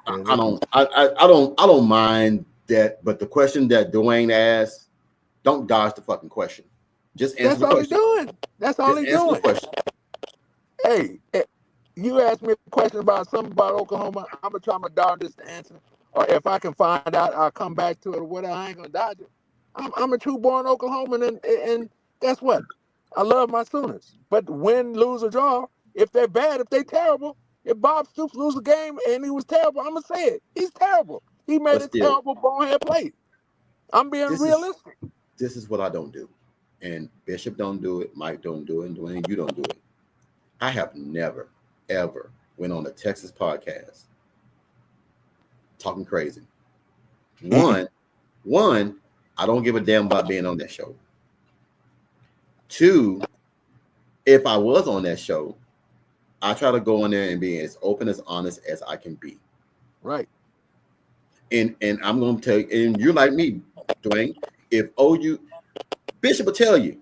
I don't mind that, but the question that Dwayne asked, don't dodge the fucking question. Just answer That's the all he's question. doing. That's all Just he's answer the doing. question. Hey, you asked me a question about something about Oklahoma. I'm gonna try my darndest to answer. Or if I can find out, I'll come back to it or whatever. I ain't gonna dodge it. I'm a true born Oklahoman, and guess what? I love my Sooners. But win, lose, or draw, if they're bad, if they're terrible, if Bob Stoops lose a game and he was terrible, I'm gonna say it. He's terrible. He made But a still, terrible bonehead play. I'm being realistic. This is what I don't do. And Bishop don't do it, Mike don't do it, and Dwayne, you don't do it. I have never, ever went on a Texas podcast talking crazy. One, I don't give a damn about being on that show. Two, if I was on that show, I try to go in there and be as open, as honest as I can be. Right. And I'm going to tell you, and you're like me, Dwayne, if OU, Bishop will tell you,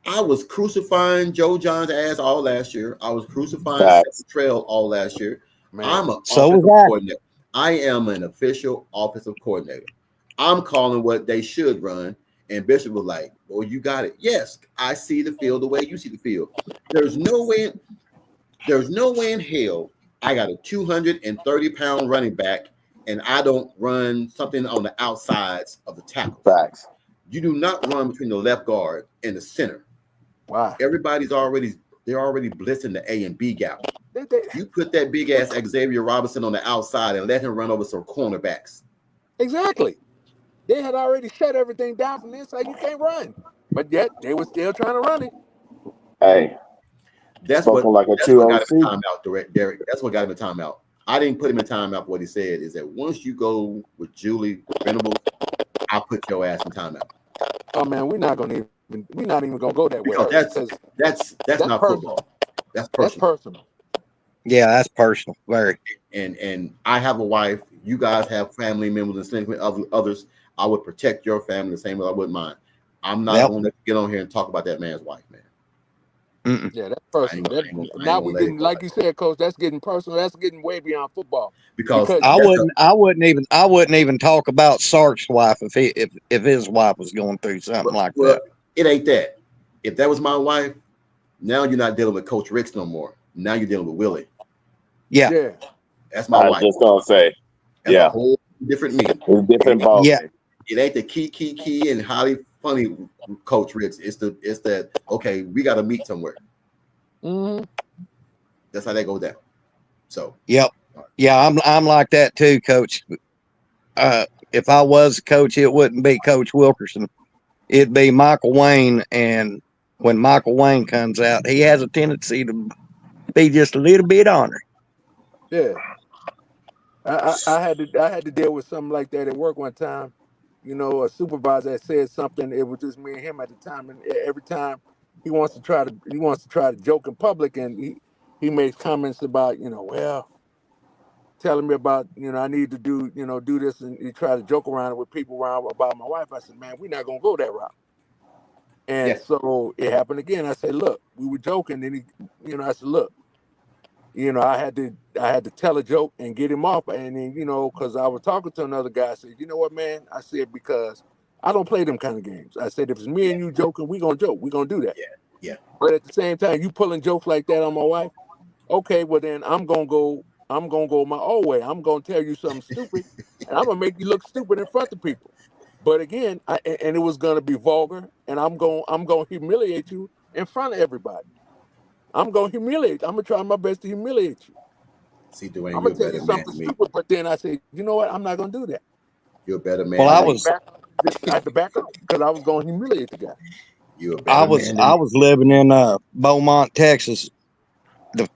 I was crucifying Joe John's ass all last year. I was crucifying Trail all last year. Man. I'm an So offensive was I. coordinator. I am an official offensive coordinator. I'm calling what they should run. And Bishop was like, "Oh, you got it." Yes, I see the field the way you see the field. There's no way in hell I got a 230-pound running back and I don't run something on the outsides of the tackles. Facts. You do not run between the left guard and the center. Wow. They're already blitzing the A and B gap. They- You put that big ass Xavier Robinson on the outside and let him run over some cornerbacks. Exactly. They had already shut everything down from the inside. You can't run. But yet they were still trying to run it. Hey, That's spoken what like a got true him OC. in timeout, Derek. That's what got him in timeout. I didn't put him in timeout for what he said. Is that once you go with Julie Venables, I'll put your ass in timeout. Oh man, we're not even gonna go that way. Because that's not personal. football. That's That's personal. personal. Yeah, that's personal. Very. And I have a wife. You guys have family members and significant others. I would protect your family the same way I would mine. I'm not going to get on here and talk about that man's wife, man. Mm-mm. Yeah, that's personal. Now we're getting, like you said, Coach. That's getting personal. That's getting way beyond football. Because I wouldn't even talk about Sark's wife if his wife was going through something like that. It ain't that. If that was my wife, now you're not dealing with Coach Ricks no more. Now you're dealing with Willie. Yeah. That's my wife. I was just gonna say, That's a whole different me. It's different ball Yeah. game. It ain't the key and highly funny Coach Rich. It's that okay, we got to meet somewhere. Mm-hmm. That's how that goes down. So Yep. Yeah, I'm like that too, Coach. If I was a coach, it wouldn't be Coach Wilkerson. It'd be Michael Wayne. And when Michael Wayne comes out, he has a tendency to be just a little bit ornery. Yeah. I had to deal with something like that at work one time. You know, a supervisor had said something. It was just me and him at the time, and every time he wants to try to joke in public, and he makes comments about, well, telling me about, I need to do this, and he try to joke around with people around about my wife. I said, man, we're not gonna go that route. And yeah, so it happened again. I said, look, we were joking, and I said, look. I had to tell a joke and get him off, and then because I was talking to another guy, I said, you know what, man? I said, because I don't play them kind of games. I said, if it's me and you joking, we gonna joke, we gonna do that. yeah. But at the same time, you pulling jokes like that on my wife, okay? Well, then I'm gonna go my own way. I'm gonna tell you something stupid, and I'm gonna make you look stupid in front of people. But again, and it was gonna be vulgar, and I'm gonna humiliate you in front of everybody. I'm gonna humiliate. I'm gonna try my best to humiliate you. See, Dwayne, I'm you're gonna a tell you better man something than me. stupid, but then I say, you know what? I'm not gonna do that. You're a better Well, man I than I had to me. was back up. I had to back up because I was gonna humiliate the guy. You're a I better was man than I me. was living in Beaumont, Texas.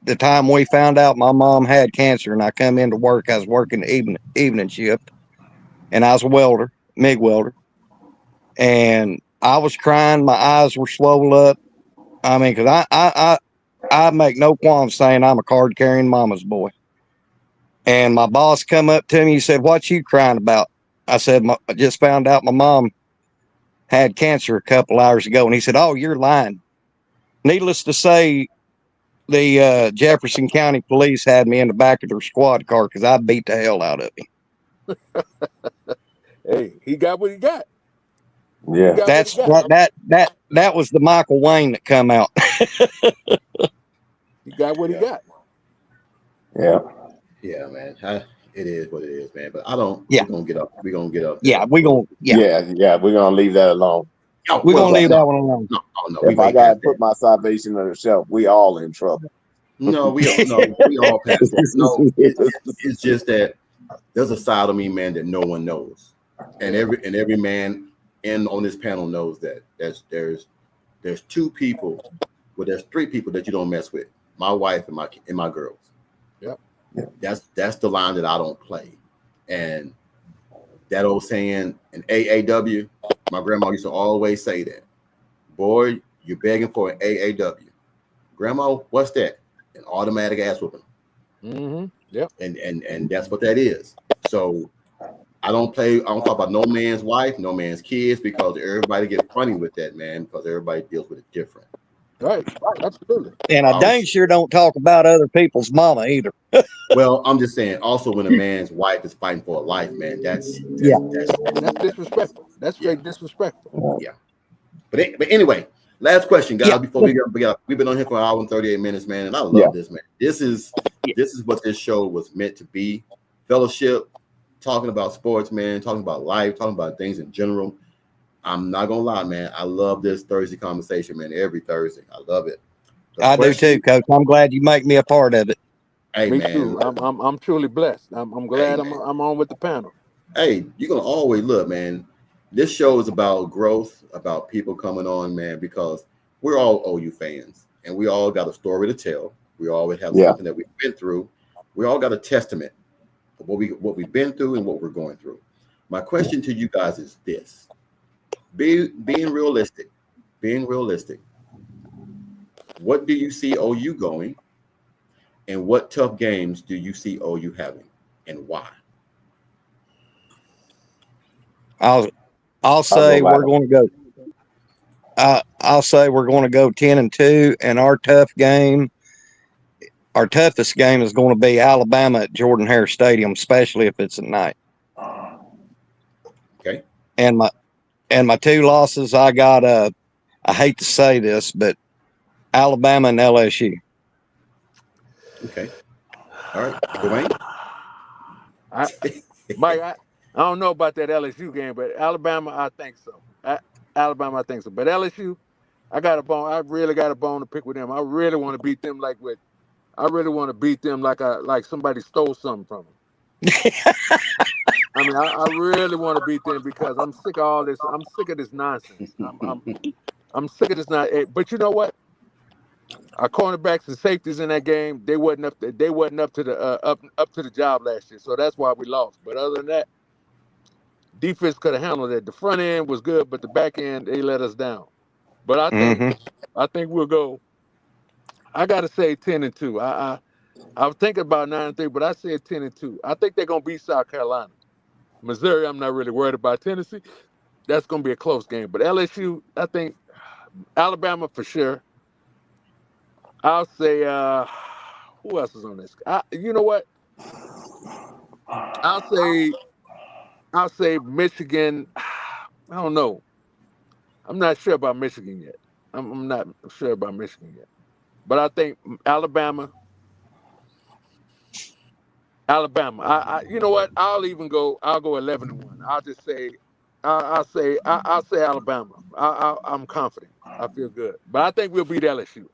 The time we found out my mom had cancer, and I come into work, I was working the evening shift, and I was a welder, MIG welder, and I was crying. My eyes were swollen up. I mean, because I make no qualms saying I'm a card carrying mama's boy. And my boss come up to me. He said, "What you crying about?" I said, "I just found out my mom had cancer a couple hours ago." And he said, "Oh, you're lying." Needless to say, the Jefferson County Police had me in the back of their squad car because I beat the hell out of him. Hey, he got what he got. He Yeah. got what he That's got. that was the Michael Wayne that come out. He got what he Yeah, got. Yeah. yeah, man. It is what it is, man. But I don't. Yeah, We're gonna get up. We're gonna get up yeah, there. We'll, Yeah. Yeah. We're gonna leave that alone. oh we're well, gonna If I, leave no, that one alone. no, oh, no. We if I way gotta past put that. my salvation on the shelf, we all in trouble. No, we all past that. No, it's just that there's a side of me, man, that no one knows, and Yeah. every man in on this panel knows that. There's two people, well, there's three people that you don't mess with. My wife and my girls. Yep. That's the line that I don't play. And that old saying in AAW, my grandma used to always say that. Boy, you're begging for an AAW. Grandma, what's that? An automatic ass whooping. Mm-hmm. Yep. And that's what that is. So I don't talk about no man's wife, no man's kids, because everybody get funny with that, man, because everybody deals with it different. Right. Absolutely. And I dang Also, sure don't talk about other people's mama either. well, I'm just saying, also when a man's wife is fighting for a life, man, Yeah, that's That's disrespectful. That's yeah, straight disrespectful. yeah. But anyway, last question, yeah, guys. Before we've been on here for an hour and 38 minutes, man, and I Yeah. love this, man. This is what this show was meant to be: fellowship, talking about sports, man, talking about life, talking about things in general. I'm not gonna lie, man. I love this Thursday conversation, man. Every Thursday, I love it. The I do too, question, Coach. I'm glad you make me a part of it. hey, Me man, too. I'm truly blessed. I'm hey, glad man. I'm on with the panel. Hey, you're gonna always look, man. This show is about growth, about people coming on, man, because we're all OU fans and we all got a story to tell. We always have Yeah. something that we've been through. We all got a testament of what we've been through and what we're going through. My question to you guys is this: being realistic, what do you see OU going, and what tough games do you see OU having, and why? I'll I'll say go we're last. going to go. I'll say we're going to go 10-2, and our toughest game is going to be Alabama at Jordan Hare Stadium, especially if it's at night. Okay. And my two losses, I got I hate to say this, but Alabama and LSU. Okay. All right. Dwayne? I, Mike, I don't know about that LSU game, but Alabama, I think so. Alabama, I think so. But LSU, I got a bone. I really got a bone to pick with them. I really want to beat them like with. I really want to beat them like somebody stole something from them. I mean, I really want to beat them because I'm sick of all this. I'm sick of this nonsense. I'm sick of this But you know what? Our cornerbacks and safeties in that game, they wasn't up. They wasn't up to the up to the job last year. So that's why we lost. But other than that, defense could have handled it. The front end was good, but the back end they let us down. But Mm-hmm. I think we'll go. I gotta say 10-2. I was thinking about 9-3, but I said 10-2. I think they're gonna beat South Carolina. Missouri, I'm not really worried about. Tennessee, that's gonna be a close game. But LSU, I think Alabama for sure. I'll say who else is on this? You know what? I'll say I'll say Michigan. I don't know. I'm not sure about Michigan yet. I'm not sure about Michigan yet. But I think Alabama, Alabama. You know what? I'll even go. I'll go 11-1. I'll just say, I'll say Alabama. I'm confident. I feel good. But I think we'll beat LSU.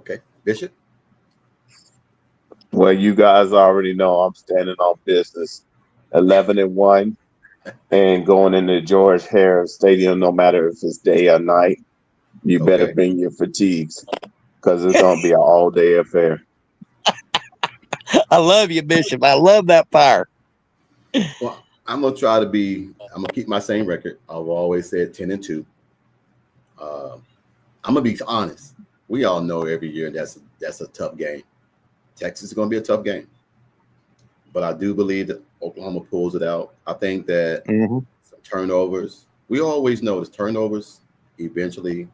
Okay, Bishop. Well, you guys already know I'm standing on business. 11-1, and going into George Harris Stadium, no matter if it's day or night, you better Okay. bring your fatigues because it's gonna be an all-day affair. I love you, Bishop. I love that fire. Well, I'm gonna try to be. I'm gonna keep my same record. I've always said 10-2. Uh, I'm gonna be honest. We all know every year that's a tough game. Texas is gonna be a tough game, but I do believe that Oklahoma pulls it out. I think that Mm-hmm. some turnovers. We always know that turnovers eventually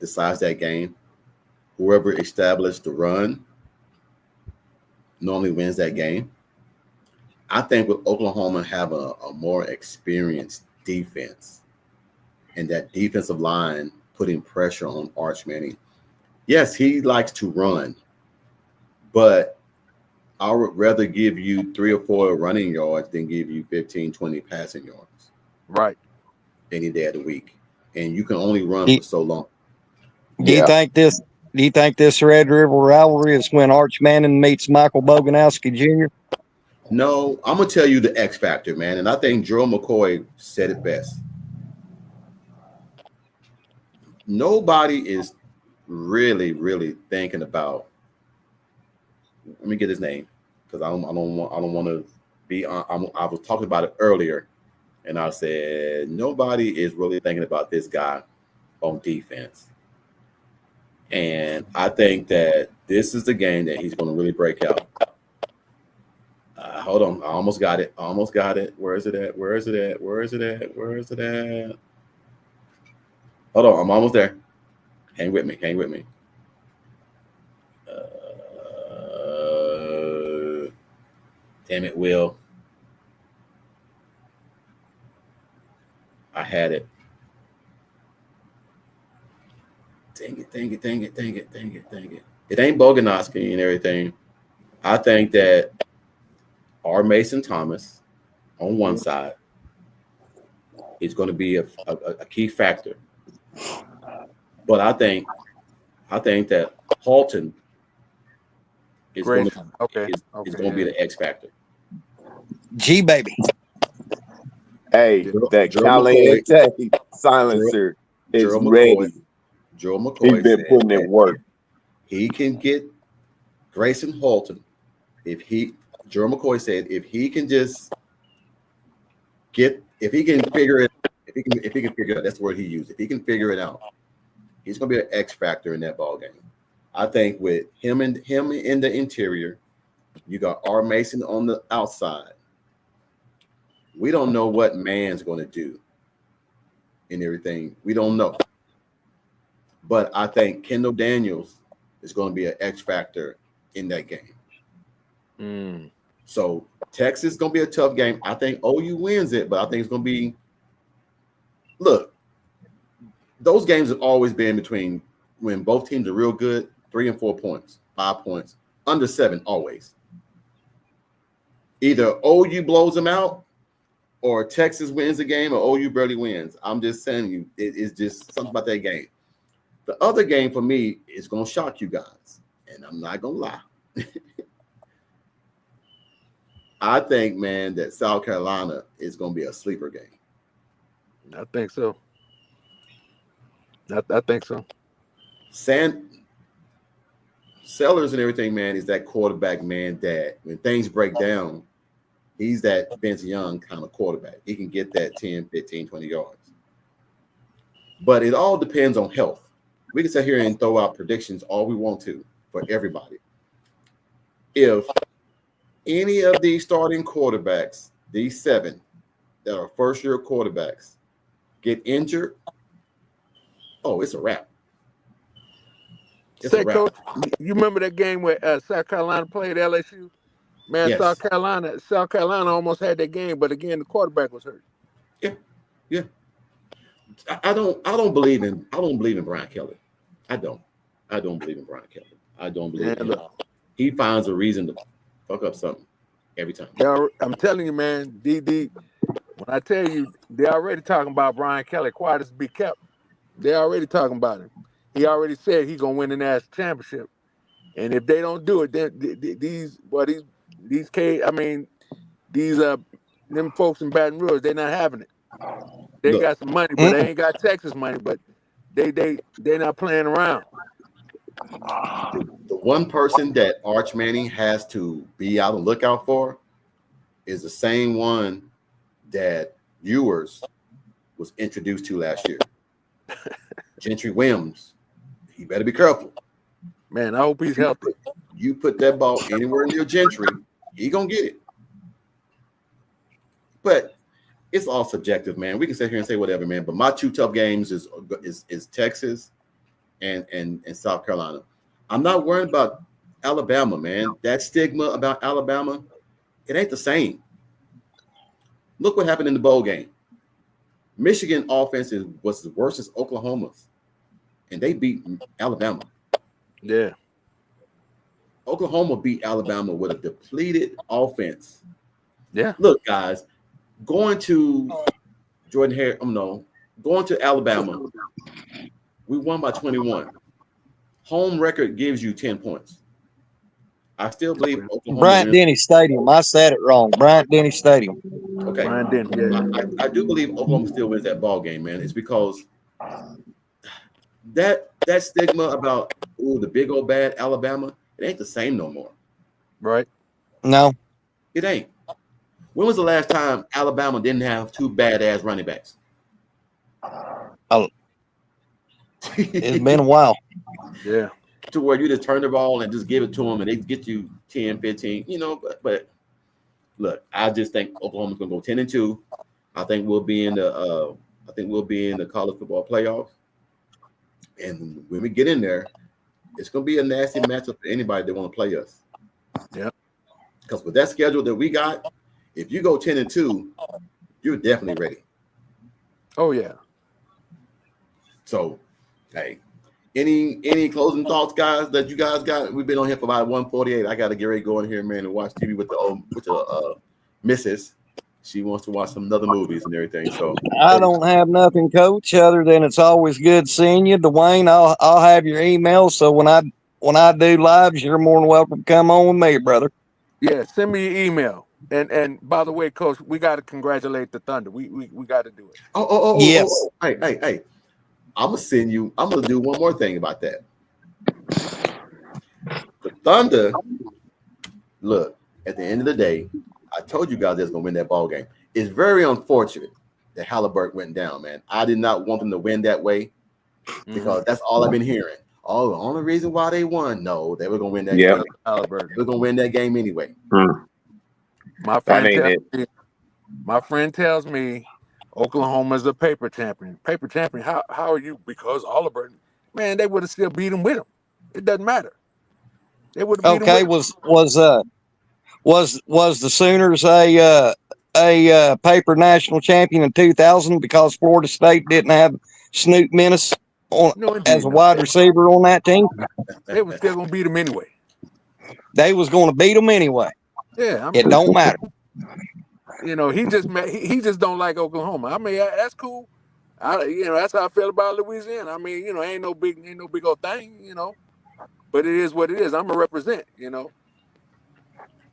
decides that game. Whoever established the run normally wins that game. I think with Oklahoma have a more experienced defense and that defensive line putting pressure on Arch Manning. Yes, he likes to run, but I would rather give you 3 or 4 running yards than give you 15, 20 passing yards Right. any day of the week. And you can only run Do, for so long. do you Yeah. think this? Do you think this Red River rivalry is when Arch Manning meets Michael Boganowski Jr.? No, I'm gonna tell you the X factor, man. And I think Joe McCoy said it best. Nobody is really thinking about. Let me get his name because I don't want to be. I was talking about it earlier, and I said nobody is really thinking about this guy on defense. And I think that this is the game that he's going to really break out. Hold on, I almost got it. I almost got it. Where is it at? Where is it at? Where is it at? Where is it at? Hold on, I'm almost there. Hang with me. Hang with me. Damn it, Will. I had it. Dang it, dang it, dang it, dang it, dang it, dang it. It ain't Boganowski and everything. I think that R. Mason Thomas on one side is going to be a key factor. But I think that Halton is going to Grayson. Okay. is Okay. going to be Yeah. the X factor. G baby. Hey, Yeah. that Gerald McCoy, Caliente Gerald, silencer is Gerald McCoy, ready. Joe He's McCoy been said putting in that work. if he can get Grayson Halton, Joe McCoy said if he can just if he can figure it, if he can figure it out, that's the word he used. If he can figure it out, he's going to be an X factor in that ball game. I think with him in the interior, you got R. Mason on the outside. We don't know what man's going to do and everything. We don't know. But I think Kendall Daniels is going to be an X factor in that game. Mm. So Texas is going to be a tough game. I think OU wins it, but I think it's going to be. Look, those games have always been between when both teams are real good, 3 and 4 points, 5 points, under 7 always. Either OU blows them out, or Texas wins the game, or OU barely wins. I'm just saying you, it's just something about that game. The other game for me is going to shock you guys, and I'm not going to lie. I think, man, that South Carolina is going to be a sleeper game. I think so. I think so. Sellers and everything, man, is that quarterback, man, that when things break down, he's that Vince Young kind of quarterback. He can get that 10, 15, 20 yards. But it all depends on health. We can sit here and throw out predictions all we want to for everybody. If any of these starting quarterbacks, these 7 that are first-year quarterbacks, get injured, it's a wrap. Say, Coach, you remember that game where South Carolina played LSU? Man, Yes. South Carolina almost had that game, but again, the quarterback was hurt. Yeah. I don't believe in Brian Kelly. I don't believe in Brian Kelly. I don't believe in him. He finds a reason to fuck up something every time. I'm telling you, man, when I tell you, they're already talking about Brian Kelly, quiet as be kept. They're already talking about him. He already said he's gonna win the national championship, and if they don't do it, then these them folks in Baton Rouge, they're not having it. They got some money, but they ain't got Texas money. But they're not playing around. The one person that Arch Manning has to be out and look out for is the same one that Ewers was introduced to last year. Gentry Williams. He better be careful. Man, I hope he's healthy. You put that ball anywhere near Gentry, he gonna get it. But it's all subjective, man. We can sit here and say whatever, man. But my 2 tough games is Texas and South Carolina. I'm not worried about Alabama, man. That stigma about Alabama, it ain't the same. Look what happened in the bowl game. Michigan offense was the worst as Oklahoma's, and they beat Alabama. Yeah. Oklahoma beat Alabama with a depleted offense. Yeah. Look, guys, going to Alabama, we won by 21. Home record gives you 10 points. I still believe Oklahoma. Bryant-Denny Stadium. I said it wrong. Bryant-Denny Stadium. Okay. Bryant-Denny, yeah. I do believe Oklahoma still wins that ball game, man. It's because that stigma about the big old bad Alabama, it ain't the same no more. Right. No. It ain't. When was the last time Alabama didn't have 2 badass running backs? It's been a while. Yeah. To where you just turn the ball and just give it to them and they get you 10, 15, but look, I just think Oklahoma's gonna go 10-2. I think we'll be in the college football playoffs. And when we get in there, it's gonna be a nasty matchup for anybody that want to play us. Yeah. Because with that schedule that we got, if you go 10-2, you're definitely ready. Oh yeah. So, hey, any closing thoughts, guys, that you guys got? We've been on here for about 1:48. I got to get ready to go in here, man, and watch TV with the missus. She wants to watch some other movies and everything. So I don't have nothing, Coach, other than it's always good seeing you, Dwayne. I'll have your email, so when I do lives, you're more than welcome to come on with me, brother. Yeah, send me your email. And by the way, Coach, we got to congratulate the Thunder. We got to do it. Yes. Hey. I'm gonna do one more thing about that. The Thunder, look, at the end of the day, I told you guys that's gonna win that ball game. It's very unfortunate that Halliburton went down, man. I did not want them to win that way because that's all I've been hearing. Oh, the only reason why they won, no, they were gonna win that game. Halliburton. They were gonna win that game anyway. My friend tells me Oklahoma's a paper champion. Paper champion? How are you? Because Halliburton, man, they would have still beat him with him. It doesn't matter. They would have beat him with him. Was the Sooners a paper national champion in 2000 because Florida State didn't have Snoop Menace as a wide receiver on that team? They were still gonna beat him anyway. They was going to beat them anyway. Yeah, I It mean, don't matter. he just don't like Oklahoma. I mean, that's cool. That's how I feel about Louisiana. I mean, ain't no big old thing. But it is what it is. I'm gonna represent.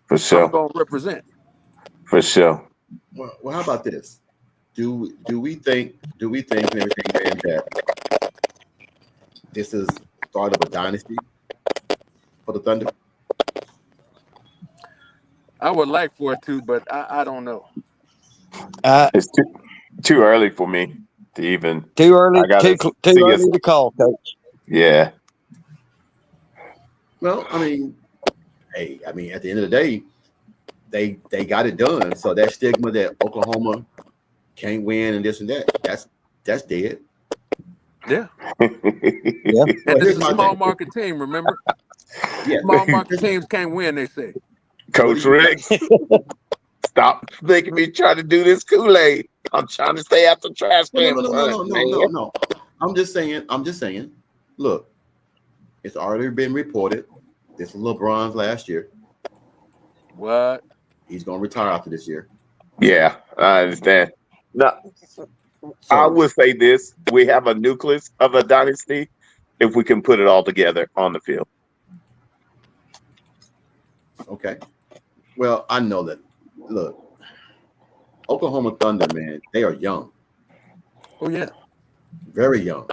For I'm sure. gonna represent. For sure. Well, how about this? Do we think and everything, man, that this is the start of a dynasty for the Thunder? I would like for it to, but I don't know. Uh, It's too early for me to even. too I early, gotta too see us. early to call, Coach. Yeah. Well, I mean, hey, I mean, at the end of the day, they got it done. So that stigma that Oklahoma can't win and this and that's dead. Yeah, Yeah. and Well, it's here's a my small thing. market team. Remember, Yeah, small market here's, teams can't win. They say. what do Coach you got? Rick, stop making me try to do this Kool-Aid. I'm trying to stay out the trash No, no, can no, no, no, punch, no, no, no, man. no. I'm just saying. Look, it's already been reported. This is LeBron's last year. What? He's gonna retire after this year. Yeah, I understand. No, I So would say this: we have a nucleus of a dynasty if we can put it all together on the field. okay. Well, I know that. Look, Oklahoma Thunder, man, they are young, Oh yeah. very young.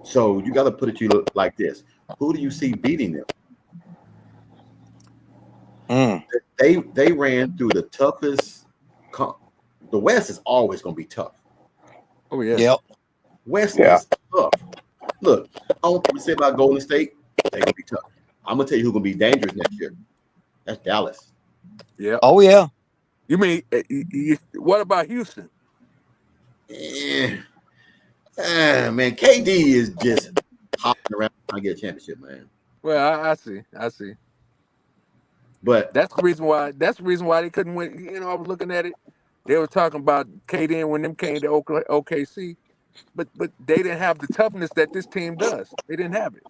So you got to put it to you like this: who do you see beating them? Mm. They ran through the toughest. The West is always going to be tough. Oh yeah. Yep. West Yeah. is tough. Look, I don't care what you say about Golden State. They're going to be tough. I'm going to tell you who's going to be dangerous next year. That's Dallas. Yeah. Oh yeah. You mean what about Houston? Eh, man, KD is just hopping around trying to get a championship, man. Well, I see. I see. But That's the reason why. That's the reason why they couldn't win. I was looking at it. They were talking about KD when them came to OKC, but they didn't have the toughness that this team does. They didn't have it,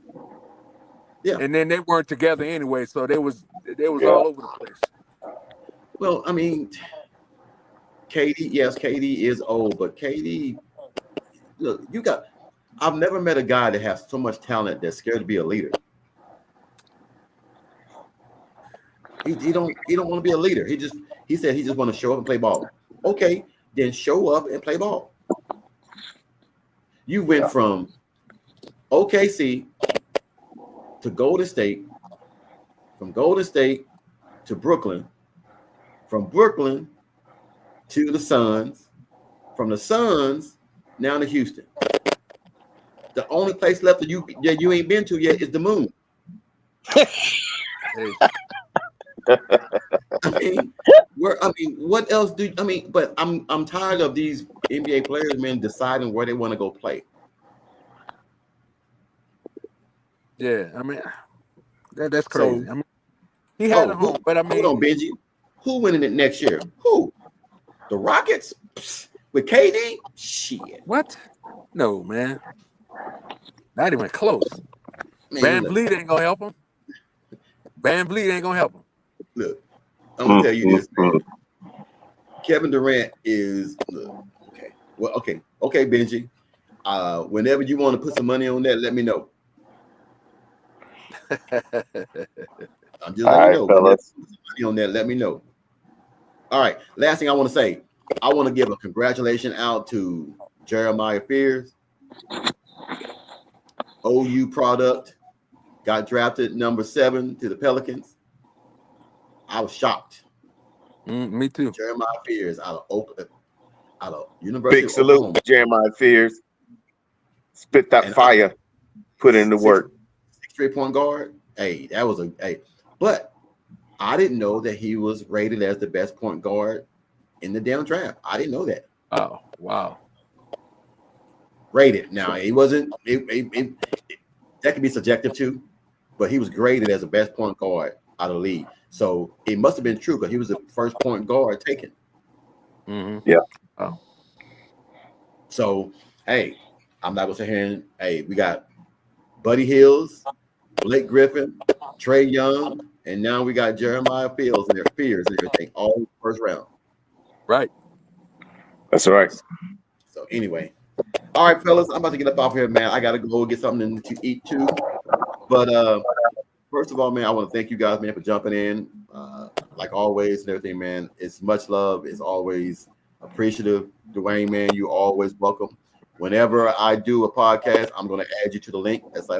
yeah, and then they weren't together anyway, so they was Yeah. all over the place. well, I mean, KD, yes, KD is old, but KD, look, I've never met a guy that has so much talent that's scared to be a leader. He don't want to be a leader. He said he just want to show up and play ball. Okay, then show up and play ball. You went from OKC to Golden State, from Golden State to Brooklyn, from Brooklyn to the Suns, from the Suns now to Houston. The only place left that you ain't been to yet is the moon. Hey, What else but I'm tired of these NBA players, man, deciding where they want to go play. yeah, I mean that's So, crazy. I mean he had a who home, but I hold on, mean Benji. Who winning it next year? Who? The Rockets? Psst, with KD? Shit. what? No man, not even close. Man, Van Vliet ain't gonna help him. Van Vliet ain't gonna help him. look, I'm gonna tell you this, Mm. man. Kevin Durant is okay. Well, okay, Benji. Whenever you want to put some money on that, let me know. I'm just All letting you right, know. Whenever fellas. you put some money on that, let me know. All right. Last thing I want to say, I want to give a congratulation out to Jeremiah Fears, OU product, got drafted number 7 to the Pelicans. I was shocked. Me too. Jeremiah Fears out of University Big of salute Oklahoma, to Jeremiah Fears. Spit that and fire. Put in the six work. 3-point guard. Hey, that was but I didn't know that he was rated as the best point guard in the damn draft. I didn't know that. Oh wow. Rated. Now he wasn't. That could be subjective too, but he was graded as the best point guard out of the league. So it must have been true because he was the first point guard taken. Mm-hmm. Yeah. Oh. So hey, I'm not gonna sit here and we got Buddy Hills, Blake Griffin, Trey Young, And now we got Jeremiah Fields and their fears and everything, all first round. Right. That's right. So anyway, all right, fellas, I'm about to get up off here, man. I gotta go get something to eat too. But first of all, man, I want to thank you guys, man, for jumping in. Like always and everything, man. It's much love. It's always appreciative. Dwayne, man, you always welcome. Whenever I do a podcast, I'm gonna add you to the link as I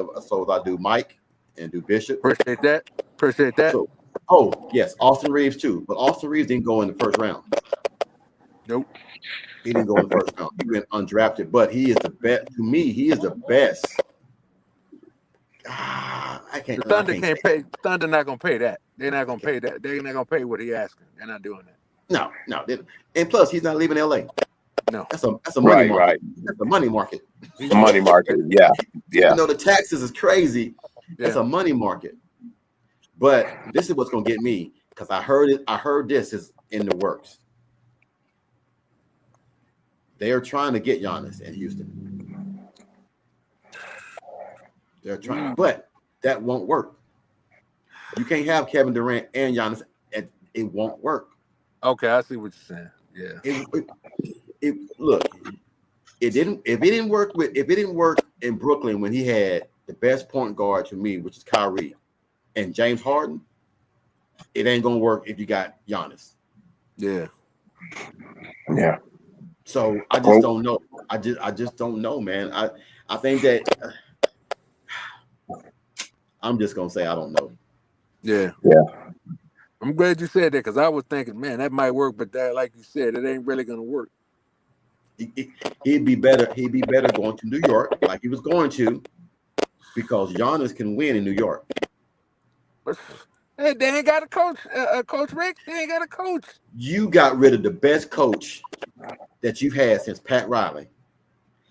do Mike and do Bishop. Appreciate that. Appreciate that. So, oh yes, Austin Reeves too. But Austin Reeves didn't go in the first round. Nope. He didn't go in the first round. He went undrafted, but he is the best. To me, he is the best. I can't. Thunder can't pay. Thunder not gonna pay that. They're not gonna pay that. They're not gonna pay what he asking. They're not doing that. No. And plus, he's not leaving LA. No. That's a money market. Right. That's a money market. The money market. Yeah. You know, the taxes is crazy. Yeah. It's a money market. But this is what's gonna get me, because I heard it. I heard this is in the works. They are trying to get Giannis in Houston. They're trying, but that won't work. You can't have Kevin Durant and Giannis. It won't work. Okay, I see what you're saying. Yeah. Look. It didn't. If it didn't work in Brooklyn when he had the best point guard to me, which is Kyrie, and James Harden, it ain't gonna work if you got Giannis. Yeah. Yeah. So I just don't know. I just don't know, man. I think that I'm just gonna say I don't know. Yeah. I'm glad you said that, because I was thinking, man, that might work, but that, like you said, it ain't really gonna work. He'd be better. He'd be better going to New York, like he was going to, because Giannis can win in New York. Hey, they ain't got a coach, Coach Rick. They ain't got a coach. You got rid of the best coach that you've had since Pat Riley.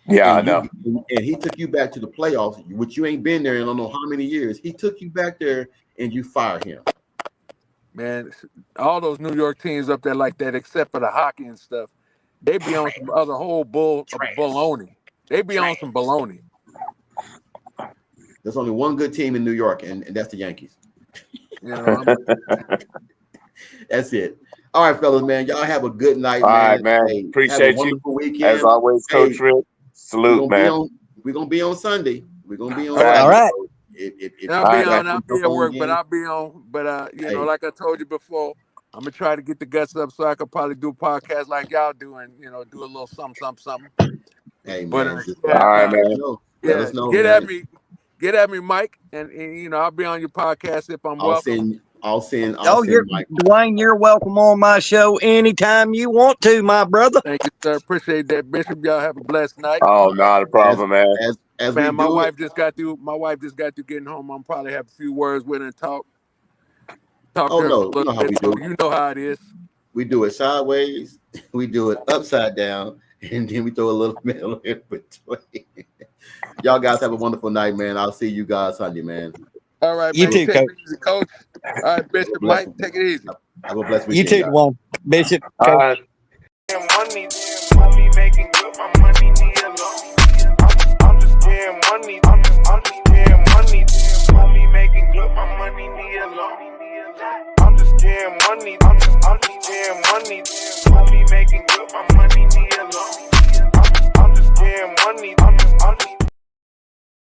Yeah, And I know. And he took you back to the playoffs, which you ain't been there in I don't know how many years. He took you back there, and you fired him. Man, all those New York teams up there like that, except for the hockey and stuff, they be on some other whole baloney. They be on some baloney. There's only one good team in New York, and that's the Yankees. You know, That's it. All right, fellas, man. Y'all have a good night, All man. right, man. Hey, Appreciate have a wonderful you. weekend. As always, Coach Rick. Salute, man. We're gonna be on Sunday. We're gonna be on. All right. I'll be at work, but I'll be on. But you know, like I told you before, I'm gonna try to get the guts up so I could probably do a podcast like y'all do, and do a little something. Hey, man. But all right, man. Let us know, get man. at me, Mike, and I'll be on your podcast if I'm welcome. I'll send Mike. Dwayne, you're welcome on my show anytime you want to, my brother. Thank you, sir. Appreciate that, Bishop. Y'all have a blessed night. Oh, not a problem, man. As Man, we my do wife it, just got through. My wife just got through getting home. I'm probably have a few words with her and talk. To her no, a little how we bit, do so it. you know how it is. we do it sideways, we do it upside down, and then we throw a little middle in between. Y'all guys have a wonderful night, man. I'll see you guys Sunday, man. All right, You man. too, Take Coach. it easy, Coach. All right, Bishop, Mike, take it easy. Have a blessed You weekend. too, guys. Dwayne. Bishop. All Coach. right. Money making good, my money need a loan. I'm just getting money. I'm just getting money. Money making good, my money need a loan. I'm just getting money. I'm just getting money. Money making good, my money need a loan.